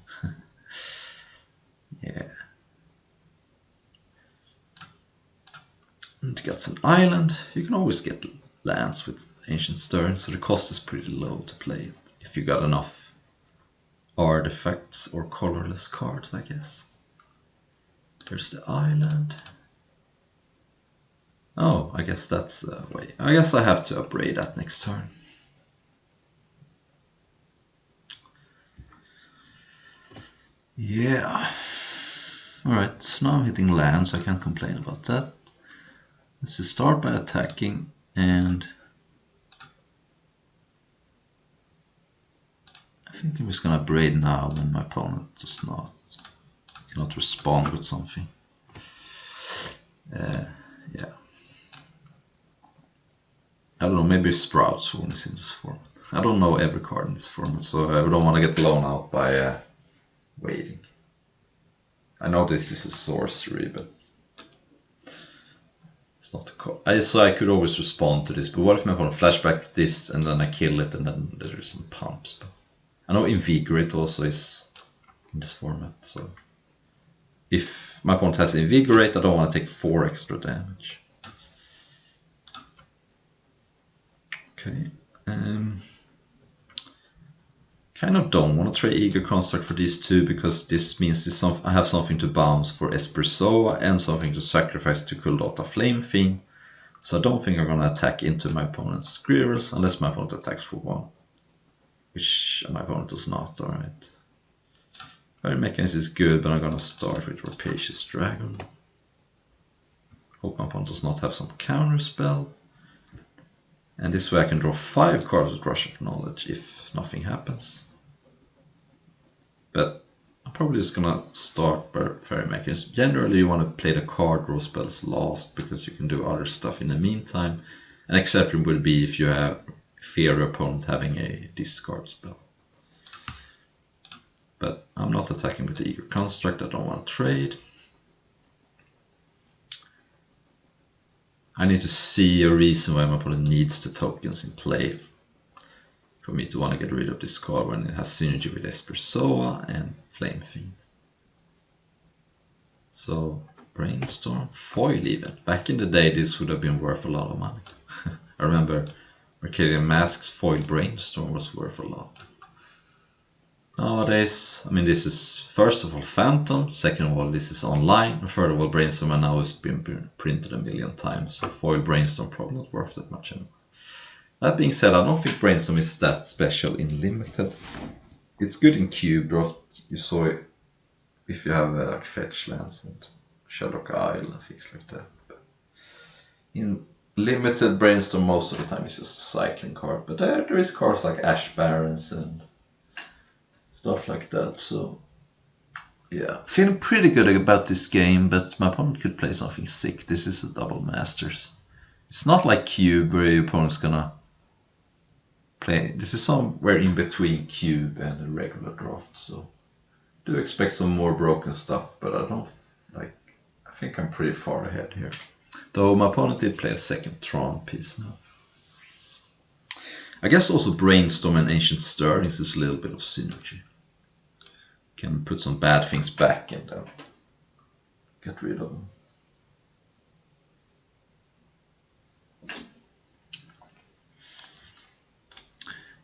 Yeah. And to get an island, you can always get lands with Ancient Stirrings, so the cost is pretty low to play it if you got enough artifacts or colorless cards, I guess. There's the island. Oh, I guess that's the way. I guess I have to upgrade that next turn. Yeah. Alright, so now I'm hitting land, so I can't complain about that. Let's just start by attacking, and I think I'm just gonna braid now when my opponent cannot respond with something. Yeah. I don't know, maybe Sprouts won this in this format. I don't know every card in this format, so I don't want to get blown out by waiting. I know this is a sorcery, but it's not a card. So I could always respond to this, but what if my opponent flashbacks this and then I kill it and then there is some pumps? But I know Invigorate also is in this format, so if my opponent has Invigorate, I don't want to take 4 extra damage. Okay, kind of don't want to trade Eager Construct for these 2 because this means I have something to bounce for Espersoa and something to sacrifice to Kuldota Flame Fiend. So I don't think I'm going to attack into my opponent's Squirrels unless my opponent attacks for 1. Which my opponent does not, alright. Fire Mechanism is good, but I'm going to start with Rapacious Dragon. Hope my opponent does not have some counter spell. And this way I can draw 5 cards with Rush of Knowledge if nothing happens. But I'm probably just gonna start by Fairy Mechanism. Generally you want to play the card draw spells last because you can do other stuff in the meantime. An exception would be if you fear your opponent having a discard spell. But I'm not attacking with the Eager Construct, I don't want to trade. I need to see a reason why my opponent needs the tokens in play for me to want to get rid of this card when it has synergy with Espersoa and Flame Fiend. So, Brainstorm, Foil even. Back in the day this would have been worth a lot of money. I remember Mercadian Mask's Foil Brainstorm was worth a lot. Nowadays, I mean, this is first of all Phantom, second of all this is online, and third of all Brainstorm and now has been printed a million times, so Foil Brainstorm probably not worth that much anymore. That being said, I don't think Brainstorm is that special in Limited. It's good in Cube Draft, you saw it if you have like Fetch Lands and Shadowk Isle and things like that. But in Limited, Brainstorm most of the time is just a cycling card, but there is cards like Ash Barons and stuff like that, so yeah. Feeling pretty good about this game, but my opponent could play something sick. This is a double Masters. It's not like Cube where your opponent's gonna play. This is somewhere in between Cube and a regular draft, so do expect some more broken stuff, but I think I'm pretty far ahead here. Though my opponent did play a second Tron piece now. I guess also Brainstorm and Ancient Stirrings is a little bit of synergy. Can put some bad things back and get rid of them.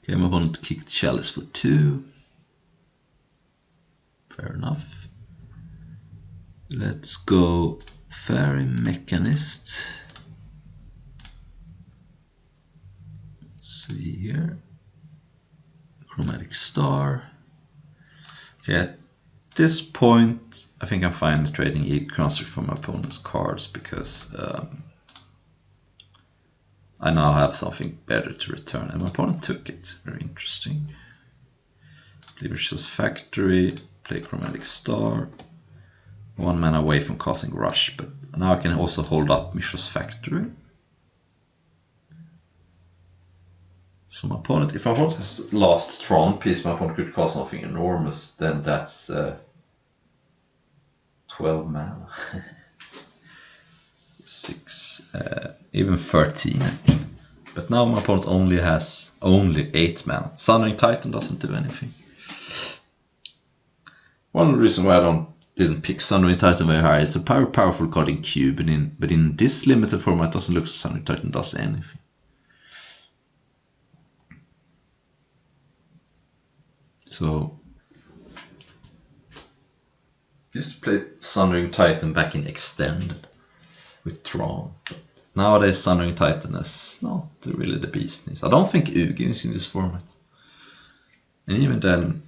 Okay, my opponent kicked Chalice for 2. Fair enough. Let's go Fairy Mechanist. Let's see here. Chromatic Star. Okay, at this point, I think I'm fine trading Eager Construct for my opponent's cards because I now have something better to return, and my opponent took it. Very interesting. Play Mishra's Factory, play Chromatic Star. 1 mana away from casting Rush, but now I can also hold up Mishra's Factory. So my opponent, if my opponent has last Tron piece, my opponent could cast something enormous, then that's 12 mana. 6, even 13 actually. But now my opponent only has 8 mana. Sundering Titan doesn't do anything. One reason why I didn't pick Sundering Titan very high, it's a powerful card in Cube, but in this limited format it doesn't look like Sundering Titan does anything. So I used to play Sundering Titan back in Extended with Tron. Nowadays Sundering Titan is not really the beast needs. I don't think Ugin is in this format. And even then,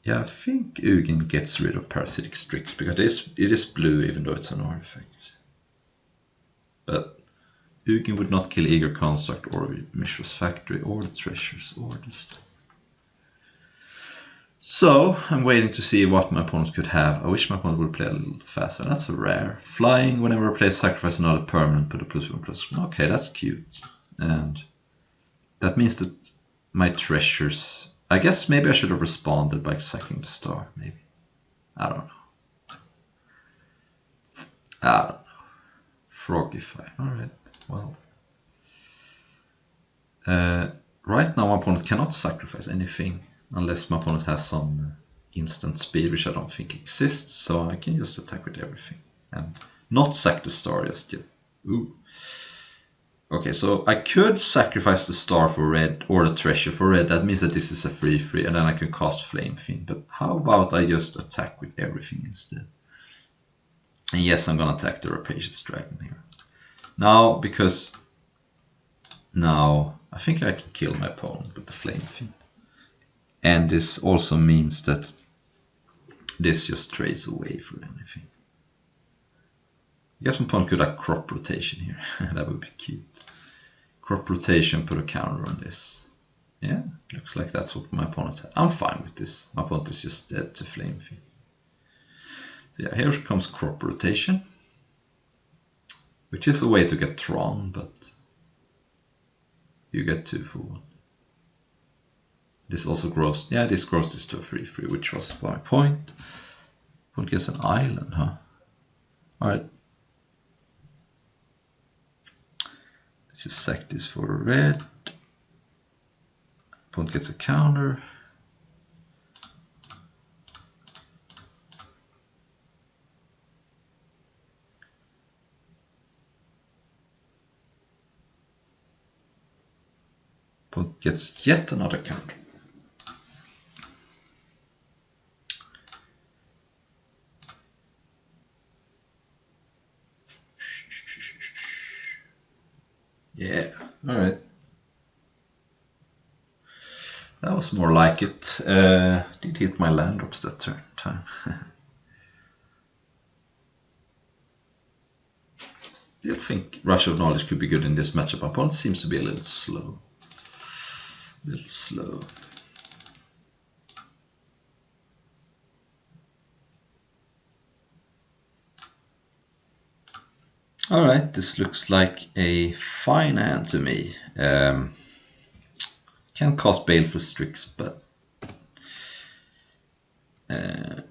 yeah, I think Ugin gets rid of Parasitic Strix because it is blue even though it's an artifact. But Ugin would not kill Eager Construct or Mishra's Factory or the Treasures or the stuff. So I'm waiting to see what my opponent could have. I wish my opponent would play a little faster. That's a rare. Flying whenever I play Sacrifice another permanent, put a +1/+1. Okay, that's cute. And that means that my treasures... I guess maybe I should have responded by sacking the star, maybe. I don't know. Frogify. Alright, well. Right now my opponent cannot sacrifice anything unless my opponent has some instant speed, which I don't think exists, so I can just attack with everything. And not sack the star just yet. Ooh. Okay, so I could sacrifice the star for red, or the treasure for red. That means that this is a 3/3, and then I can cast Flame Fiend. But how about I just attack with everything instead? And yes, I'm gonna attack the Rapacious Dragon here. Now, because now I think I can kill my opponent with the Flame Fiend. And this also means that this just trades away for anything. I guess my opponent could have Crop Rotation here. That would be cute. Crop Rotation, put a counter on this. Yeah, looks like that's what my opponent had. I'm fine with this. My opponent is just dead to Flame Fiend. So yeah, here comes Crop Rotation. Which is a way to get Tron, but you get 2 for 1. This also grows, yeah, this grows this to a 3/3, which was my point. Opponent gets an island, huh? Alright. Let's just sack this for red. Opponent gets a counter. Opponent gets yet another counter. Yeah, alright. That was more like it. Did hit my land drops that time. Still think Rush of Knowledge could be good in this matchup. My opponent seems to be a little slow. Alright, this looks like a fine hand to me. Can't cast Baleful Strix, but I'm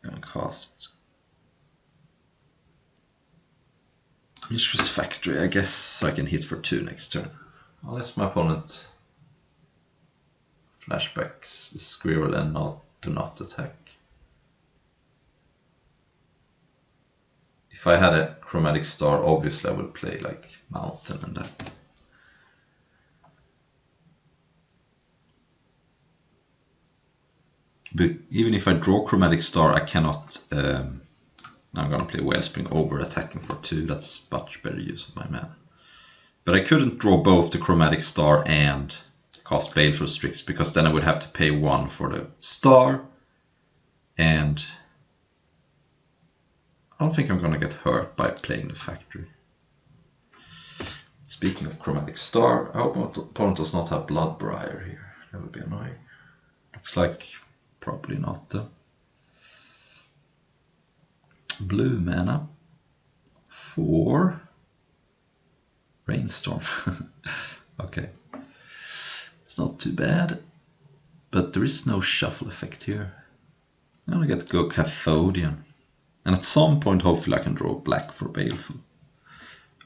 gonna cast Mishra's Factory, I guess, so I can hit for 2 next turn. Unless my opponent flashbacks the Squirrel and do not attack. If I had a Chromatic Star, obviously I would play like Mountain and that. But even if I draw Chromatic Star, I cannot... I'm gonna play Wellspring over attacking for 2. That's much better use of my mana. But I couldn't draw both the Chromatic Star and cast Baleful Strix, because then I would have to pay 1 for the star, and I don't think I'm gonna get hurt by playing the factory. Speaking of Chromatic Star, I hope my opponent does not have Bloodbriar here. That would be annoying. Looks like probably not though. Blue mana for Rainstorm. Okay. It's not too bad, but there is no shuffle effect here. I'm gonna get to go Cathodian. And at some point, hopefully I can draw black for Baleful.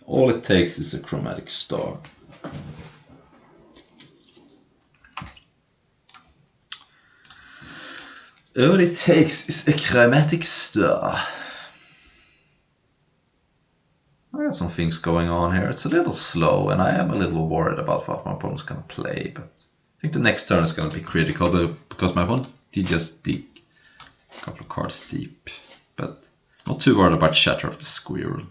All it takes is a Chromatic Star. All it takes is a Chromatic Star. I got some things going on here. It's a little slow, and I am a little worried about what my opponent's going to play. But I think the next turn is going to be critical, because my opponent did just dig a couple of cards deep. But not too worried about Shatter of the Squirrel.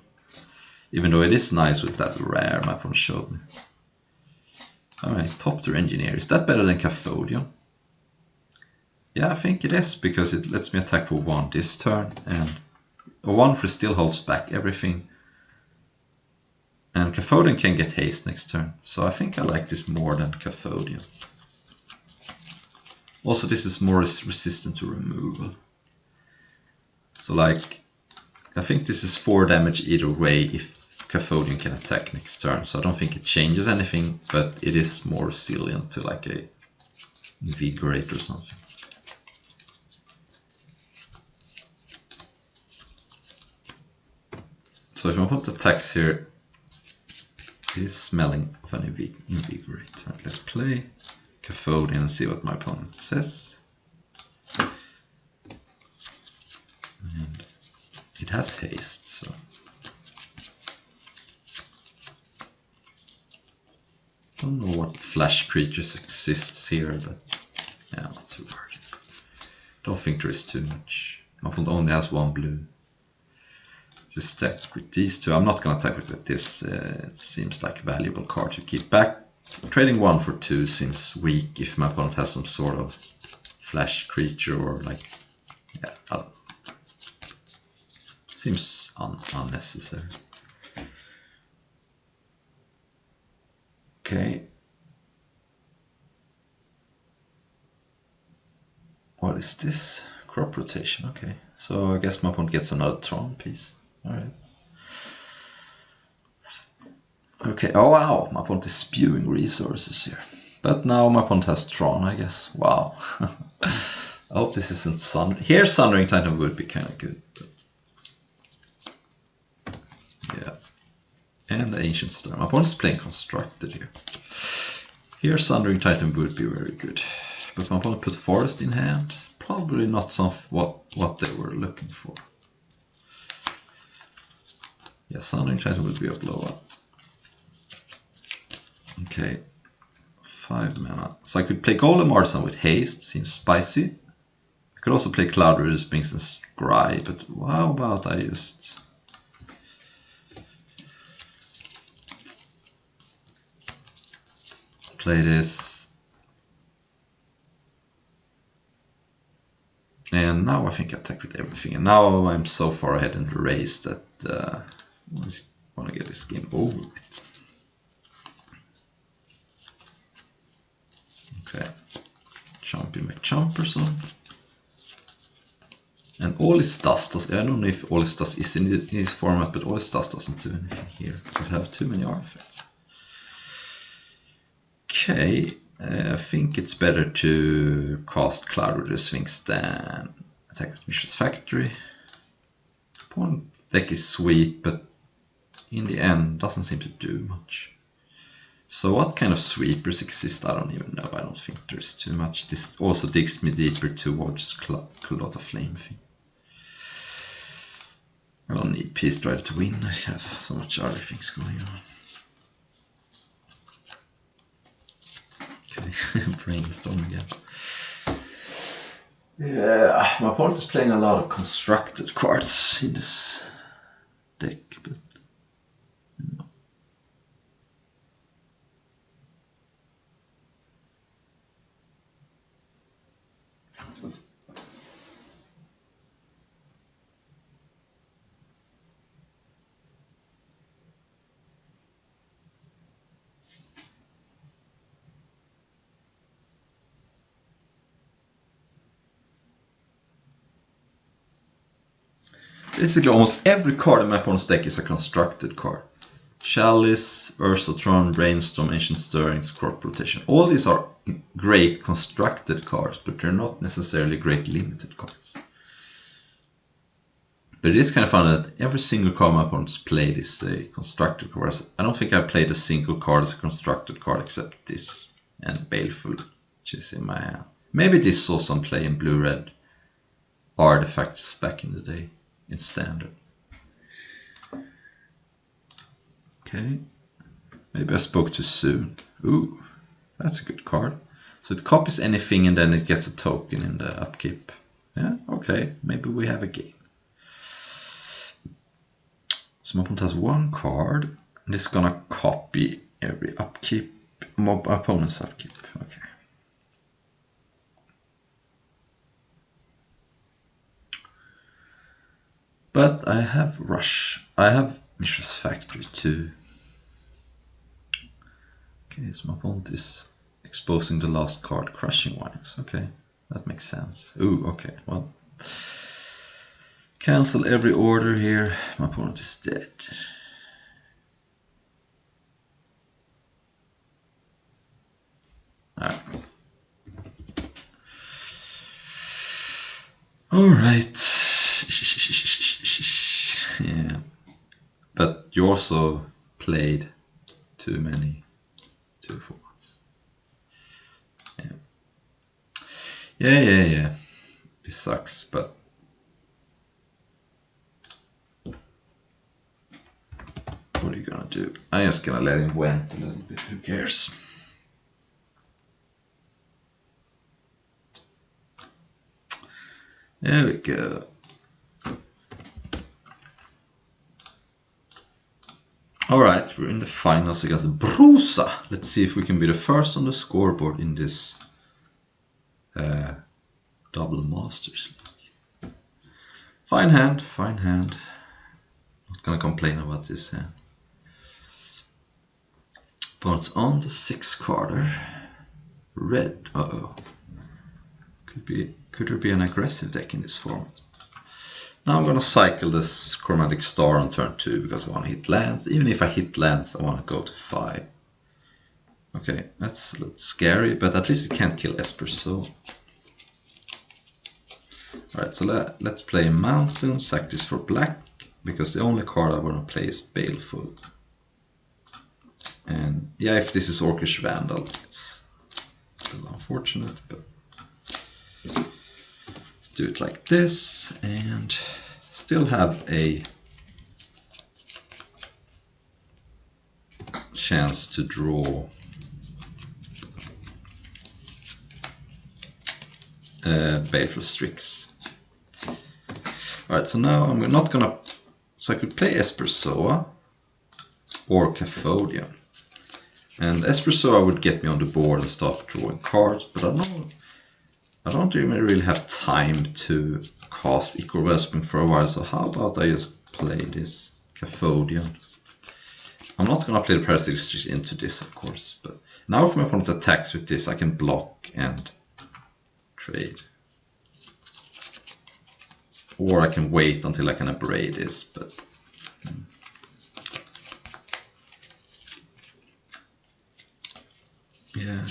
Even though it is nice with that rare my opponent showed me. Alright, Top Tier Engineer. Is that better than Cathodian? Yeah, I think it is, because it lets me attack for 1 this turn, and a 1 for still holds back everything. And Cathodian can get haste next turn, so I think I like this more than Cathodian. Also, this is more resistant to removal. So like, I think this is 4 damage either way if Cathodian can attack next turn, so I don't think it changes anything, but it is more resilient to like a Invigorate or something. So if my opponent attacks here, it is smelling of an Invigorate. Right, let's play Cathodian and see what my opponent says. And it has haste, so... I don't know what flash creatures exists here, but yeah, not too worried. Don't think there is too much. My opponent only has 1 blue. Just attack with these 2. I'm not going to attack with this. It seems like a valuable card to keep back. Trading 1 for 2 seems weak if my opponent has some sort of flash creature or like... Yeah, I don't know. Seems unnecessary. Okay. What is this? Crop rotation, okay. So I guess my opponent gets another Tron piece. Alright. Okay, oh wow, my opponent is spewing resources here. But now my opponent has Tron, I guess. Wow. I hope this isn't Sun. Here, Sundering Titan would be kind of good. But... yeah. And the Ancient Storm. My opponent is playing Constructed here. Here, Sundering Titan would be very good. But my opponent put Forest in hand. Probably not some what they were looking for. Yeah, Sundering Titan would be a blowout. Okay, 5 mana. So I could play Golem Artisan with haste, seems spicy. I could also play Cloud Rider, Sphinx and Scry, but how about I just... play this. And now I think I attack with everything. And now I'm so far ahead in the race that I want to get this game over with. Okay, Chumpy McChumperson. And Olistas, I don't know if Olistas is in this format, but Olistas doesn't do anything here because I have too many artifacts. Okay, I think it's better to cast Cloud Rider Sphinx than attack with Mishra's Factory. Opponent deck is sweet, but in the end doesn't seem to do much. So what kind of sweepers exist? I don't even know. I don't think there's too much. This also digs me deeper towards Cloud of Flame thing. I don't need Peace Strider to win. I have so much other things going on. Okay, brainstorm again. Yeah, my opponent is playing a lot of constructed cards in this deck, but basically almost every card in my opponent's deck is a constructed card. Chalice, Ursatron, Brainstorm, Ancient Stirrings, Crop Rotation. All these are great constructed cards, but they're not necessarily great limited cards. But it is kind of fun that every single card my opponent's played is a constructed card. I don't think I've played a single card as a constructed card except this and Baleful, which is in my hand. Maybe this saw some play in blue-red artifacts back in the day in Standard. Okay, maybe I spoke too soon. Ooh, that's a good card. So it copies anything and then it gets a token in the upkeep. Yeah, okay, maybe we have a game. So my opponent has one card and it's gonna copy every upkeep, my opponent's upkeep. Okay. But I have Rush. I have Mishra's Factory too. Okay, so my opponent is exposing the last card, Crushing Wines. Okay, that makes sense. Ooh, okay, well. Cancel every order here. My opponent is dead. Alright. Yeah. But you also played too many 2/4. Yeah. It sucks, but what are you gonna do? I'm just gonna let him vent a little bit, who cares? There we go. Alright, we're in the finals against Brusa. Let's see if we can be the first on the scoreboard in this double Masters League. Fine hand. Not gonna complain about this hand. But on the 6-carder, red. Uh-oh. Could there be an aggressive deck in this format? Now I'm gonna cycle this Chromatic Star on turn 2 because I want to hit lands. Even if I hit lands, I want to go to 5. Okay, that's a little scary, but at least it can't kill Esper. Alright, so let's play Mountain, sack this for black, because the only card I want to play is Baleful. And yeah, if this is Orcish Vandal, it's a little unfortunate, but let's do it like this, and still have a chance to draw Baleful Strix. Alright, so now I'm not gonna... So I could play Espersoa or Caphodium. And Espersoa would get me on the board and start drawing cards, but I don't even really have time to cast Ichor Wellspring for a while, so how about I just play this Caphodium? I'm not gonna play the Parasitic Strix into this, of course, but now if my opponent attacks with this, I can block and trade. Or I can wait until I can abrade this, but... yeah.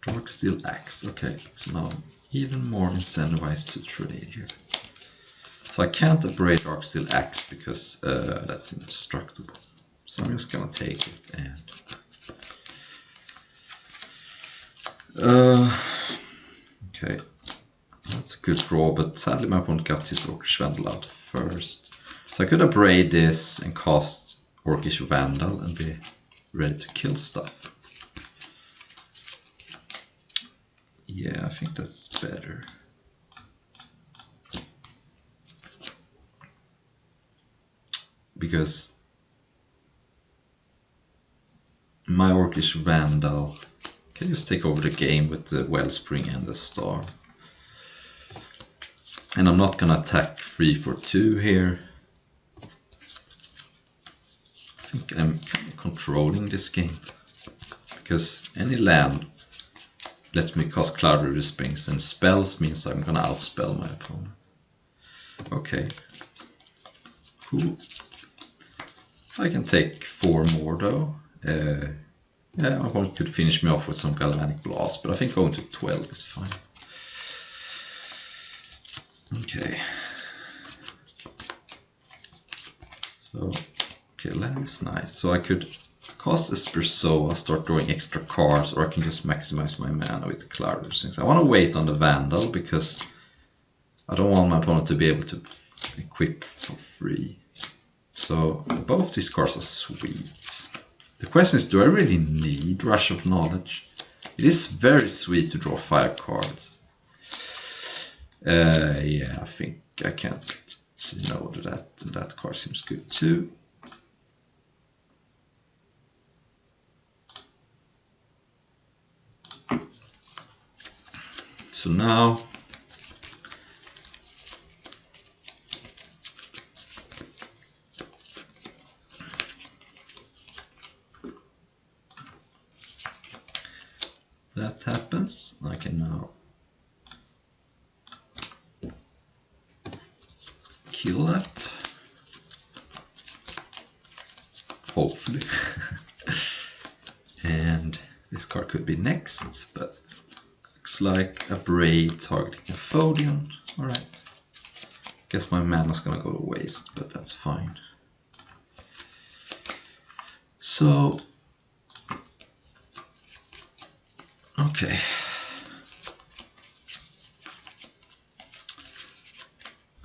Darksteel Axe, okay, so now I'm even more incentivized to trade here. So I can't abrade Darksteel Axe because that's indestructible. So I'm just gonna take it and... okay. That's a good draw, but sadly my opponent got his Orcish Vandal out first. So I could abrade this and cast Orcish Vandal and be ready to kill stuff. Yeah, I think that's better. Because my Orcish Vandal can just take over the game with the Wellspring and the Star. And I'm not gonna attack 3 for 2 here. I think I'm kind of controlling this game. Because any land lets me cast Cloud River Springs, and spells means I'm gonna outspell my opponent. Okay. Cool. I can take 4 more though. Yeah, my opponent could finish me off with some Galvanic Blast, but I think going to 12 is fine. Okay. So, okay, land is nice. So I could cast Espersoa, start drawing extra cards, or I can just maximize my mana with the Cloud River Springs. I want to wait on the Vandal because I don't want my opponent to be able to equip for free. So both these cards are sweet. The question is, do I really need Rush of Knowledge? It is very sweet to draw 5 cards. Yeah, I think I can't say no to that, and that card seems good too. So now that happens, I can now kill that. Hopefully. And this card could be next, but looks like a Braid targeting a Fodion. Alright. Guess my mana's gonna go to waste, but that's fine. So okay.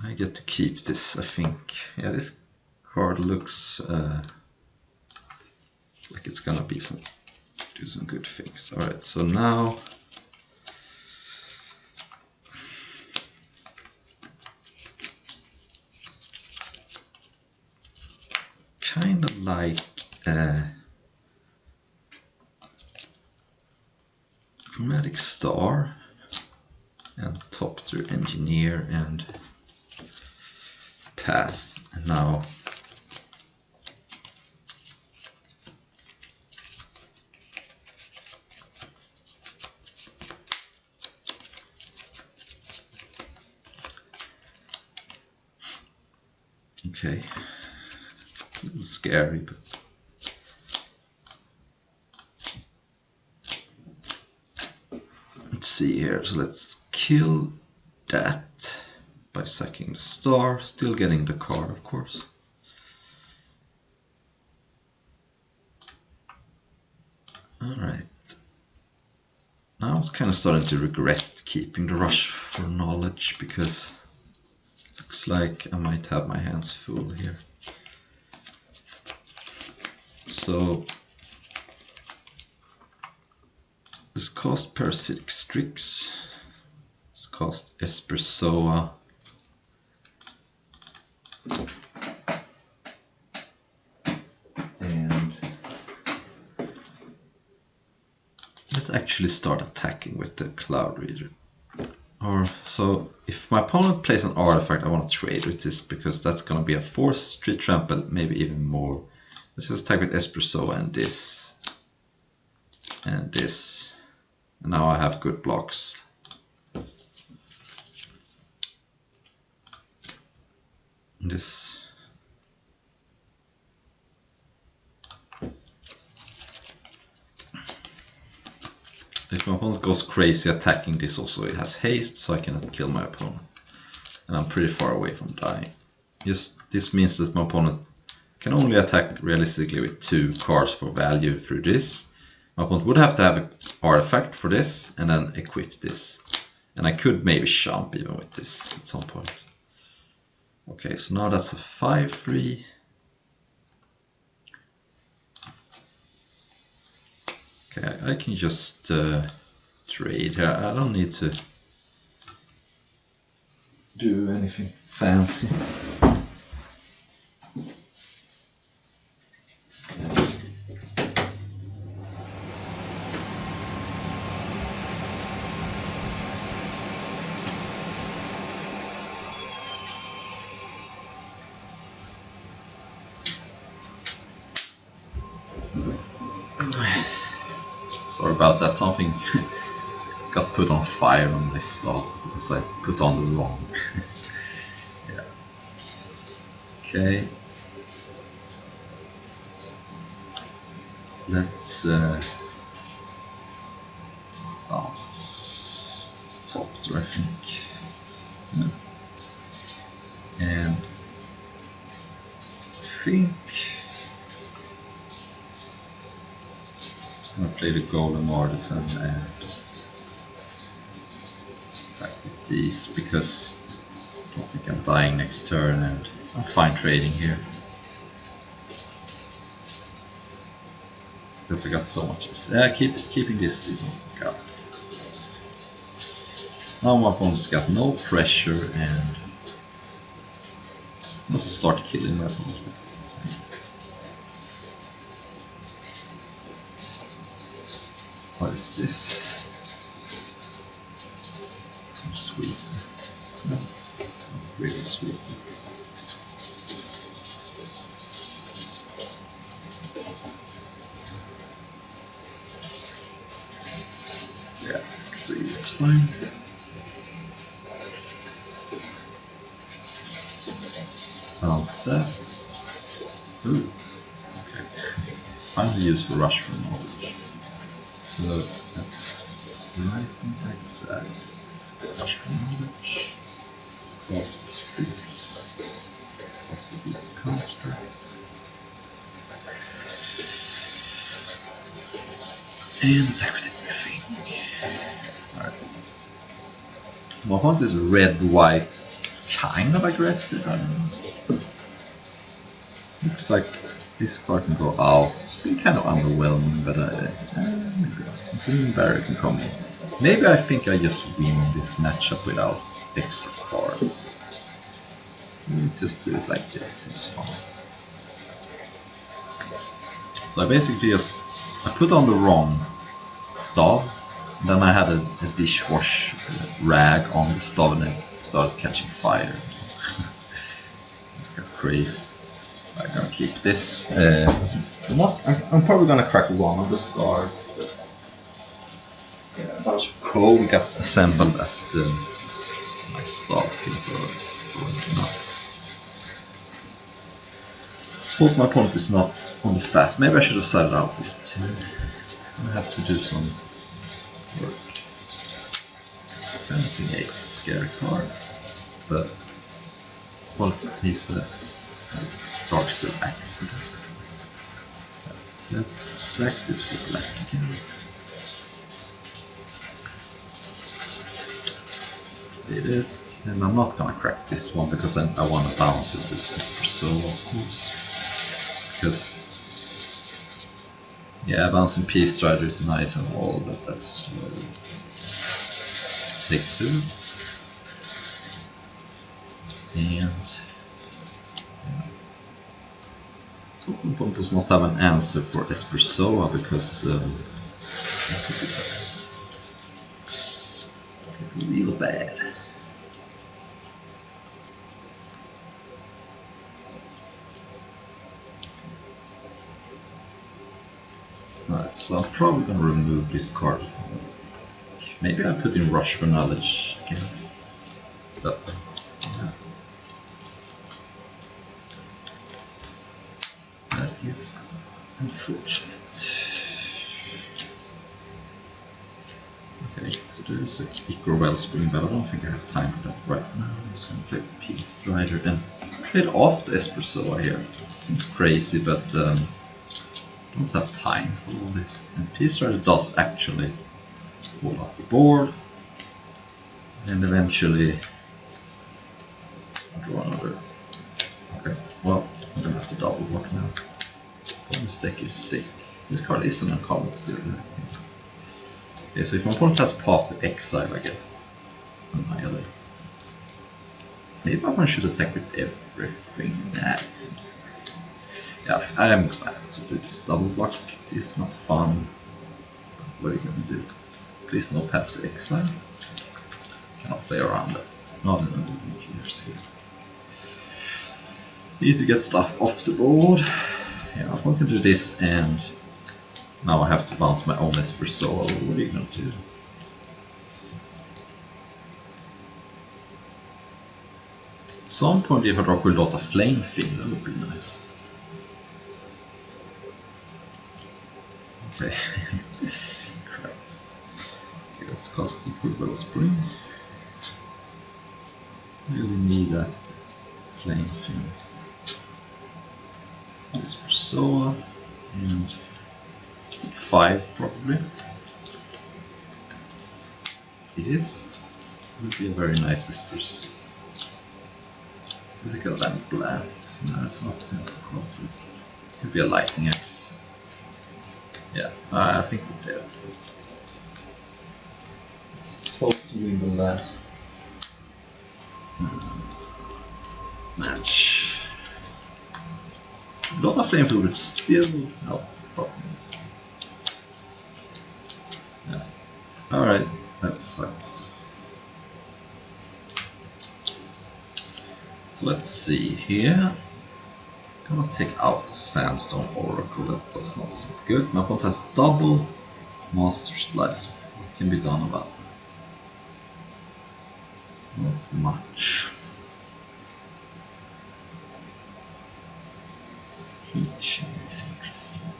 I get to keep this, I think. Yeah, this card looks like it's gonna be do some good things. Alright, so now kind of like Chromatic Star and top tier Engineer and pass. And now okay, a little scary, but let's see here. So let's kill that by sacking the star, still getting the card, of course. Alright. Now I'm kind of starting to regret keeping the Rush for Knowledge, because it looks like I might have my hands full here. So let's cast Parasitic Strix. Let's cast Espersoa. And let's actually start attacking with the Cloud Reader. Or so if my opponent plays an artifact, I want to trade with this because that's gonna be a force, street trample, maybe even more. Let's just attack with Espersoa and this. And this. And now I have good blocks. This. If my opponent goes crazy attacking this also, it has haste, so I cannot kill my opponent. And I'm pretty far away from dying. Just this means that my opponent can only attack realistically with 2 cards for value through this. My opponent would have to have an artifact for this, and then equip this. And I could maybe jump even with this at some point. Okay, so now that's a 5-3. Okay, I can just trade here. I don't need to do anything fancy. Sorry about that, something got put on fire on my stove because I put on the wrong. Yeah. Okay. Let's bounce this top there, I think. Yeah. And I think I'm gonna play the Golden Artisan and back with these because I don't think I'm buying next turn and I'm fine trading here. Because I got so much. Keeping this didn't work out. Now my opponent's got no pressure and also start killing my opponent. What is this? Some sweet. No, not really sweet. Yeah, 3, that's fine. Bounce that. Ooh. Okay. Finally use the rush for knowledge. So that's lightning attacks that. Rush for knowledge. Cross the streets. Cross the beat construct. And attack with everything. Alright. My opponent is red-white, kind of aggressive, I don't know. Looks like this card can go out. It's been kind of underwhelming, but Green Barrier can come in. Maybe I think I just win this matchup without extra cards. Let's just do it like this, seems fine. So I basically just put on the wrong stove, then I had a dishwash rag on the stove and it started catching fire. It's got crazy. I'm gonna keep this. I'm probably gonna crack one of the stars. Yeah, a bunch of code we got assembled at my stove. Things are going nuts. Hope my opponent is not on the fast. Maybe I should have started out this too. I have to do some work. Fencing Ace is a scary card, but well, he's Darksteel Axe for that. Let's sack this for black again. It is, and I'm not gonna crack this one because I want to bounce it with Espresso, of course. Because, yeah, bouncing Peace Strider is nice and all, but that's slow. Take 2. And Opponent does not have an answer for Espresso because that could be real bad. Alright, so I'm probably gonna remove this card from the deck. Maybe I put in Rush for Knowledge again. But yeah. That is unfortunate. Okay, so there's a Ichor Wellspring, but I don't think I have time for that right now. I'm just gonna play Peace Strider and trade off the Espresso here. It seems crazy, but don't have time for all this. And Peace Strider does actually fall off the board, and eventually draw another. Okay, well, I'm gonna have to double block now. This deck is sick. This card is an uncommon still. Okay, so if my opponent has Path to Exile, I get Annihilate. Maybe my opponent should attack with everything. Nah, it seems nice. Yeah, I am gonna have to do this double block. It is not fun. What are you gonna do? Please no Path to Exile. Cannot play around that. Not in the years here. Need to get stuff off the board. Yeah, I'm going to do this, and now I have to bounce my own Esper Soul. What are you going to do? At some point, if I draw Quillota Flame Fiend, that would be nice. Okay. Crap. Okay, let's cast Equal Wellspring. Really need that Flame Fiend. This Persoa and 5 probably. It is. It would be a very nice Espers. Physical Land Blast. No, it's not. It could be a Lightning Axe. Yeah, I think we did. Let's hope to win the last match. A lot of Flame Field would still help, probably. Yeah. Alright, that sucks. So let's see here. I'm gonna take out the Sandstone Oracle, that does not sound good. My opponent has double Master Splice. What can be done about that? Not much. Heat is interesting.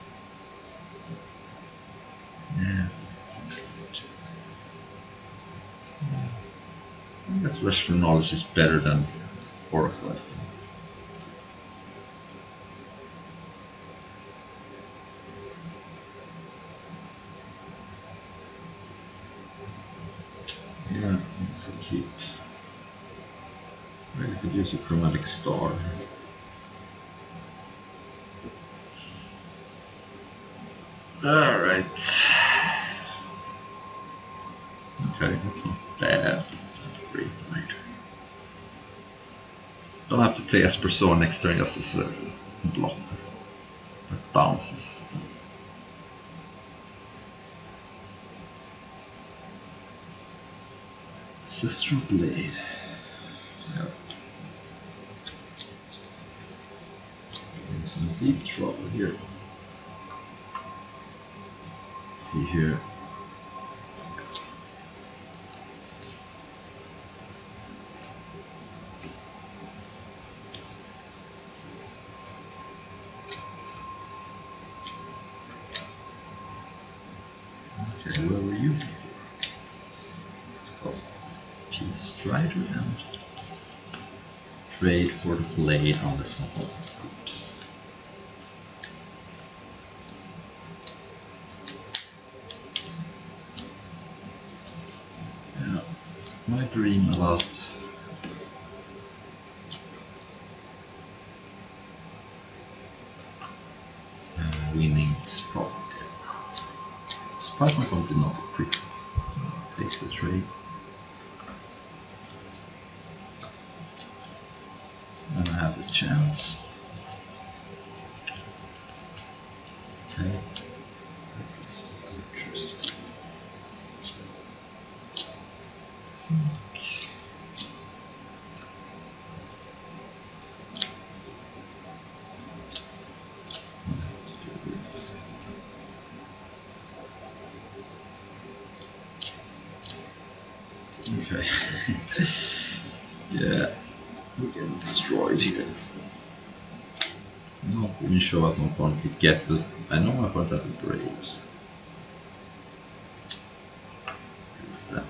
Yes, this is interesting. I guess Restful Knowledge is better than Oracle, I think. Yeah, it's a keep. Maybe I could use a Chromatic Star. Alright. Okay, that's not bad. It's not great either. Don't have to play Esper Soul next turn just as a block. It bounces. Ancestral Blade. Yep. In some deep trouble here. Let's see here. Okay, where were you before? It's called Peace Strider and trade for the blade on the small groups. Yeah, my dream about winning is probably surprised my opponent did not quick take the trade. And I have a chance. Okay, that's interesting. I think I have to do this. Okay. Yeah, we're getting destroyed here. I'm not even sure what my opponent could get, but I know my opponent has a braid. What's that?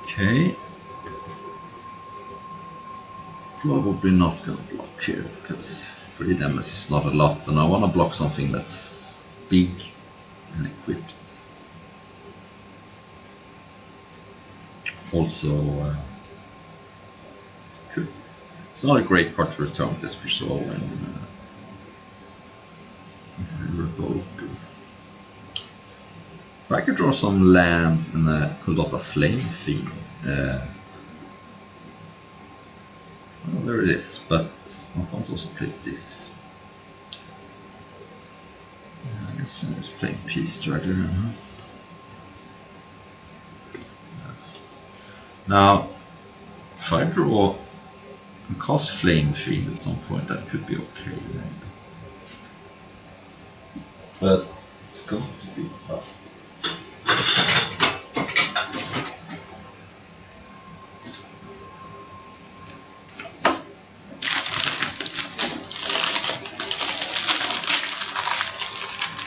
Okay. Probably not gonna block here because 3 damage is not a lot, and I want to block something that's big and equipped. Also, it's not a great card to return this for so and revoke. If I could draw some lands and pull out a Flame Fiend. Well, there it is, but I can't also play this. I guess I'm just playing Peace Strider. Yes. Now, if I draw and cast Flame Fiend at some point, that could be okay. But it's going to be tough.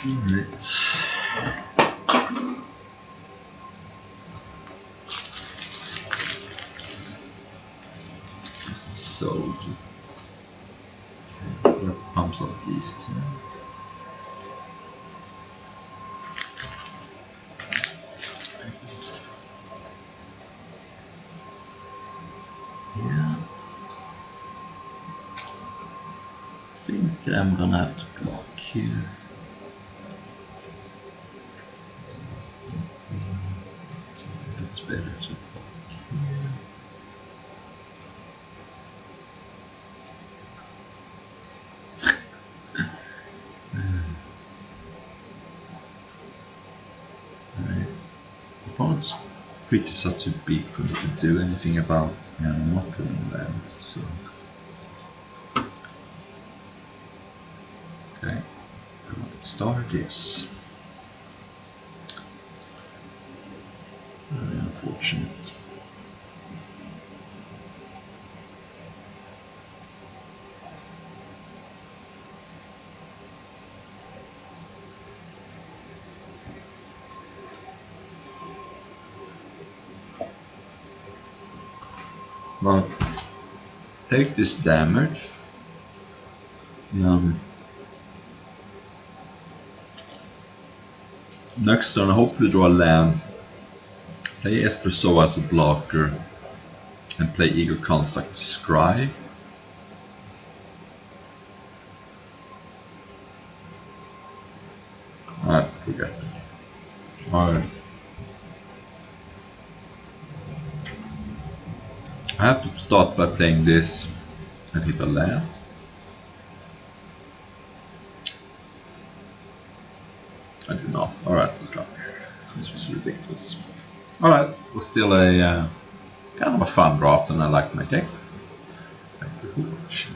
Alright. This is soldier. Okay, that pumps up these two. Yeah. I think I'm gonna have to block here. It's better to block here. Alright. Opponent's creatures are too big for me to do anything about, and I'm not putting them, so. Okay, let's start this. Very unfortunate. Well, take this damage. Next turn, hopefully draw a land. Play Espresso as a blocker and play Eager Construct to scry. Alright, forget it. Alright. I have to start by playing this and hit a land. I did not. Alright, okay. This was ridiculous. Alright, it was still a kind of a fun draft and I like my deck. Thank you for watching.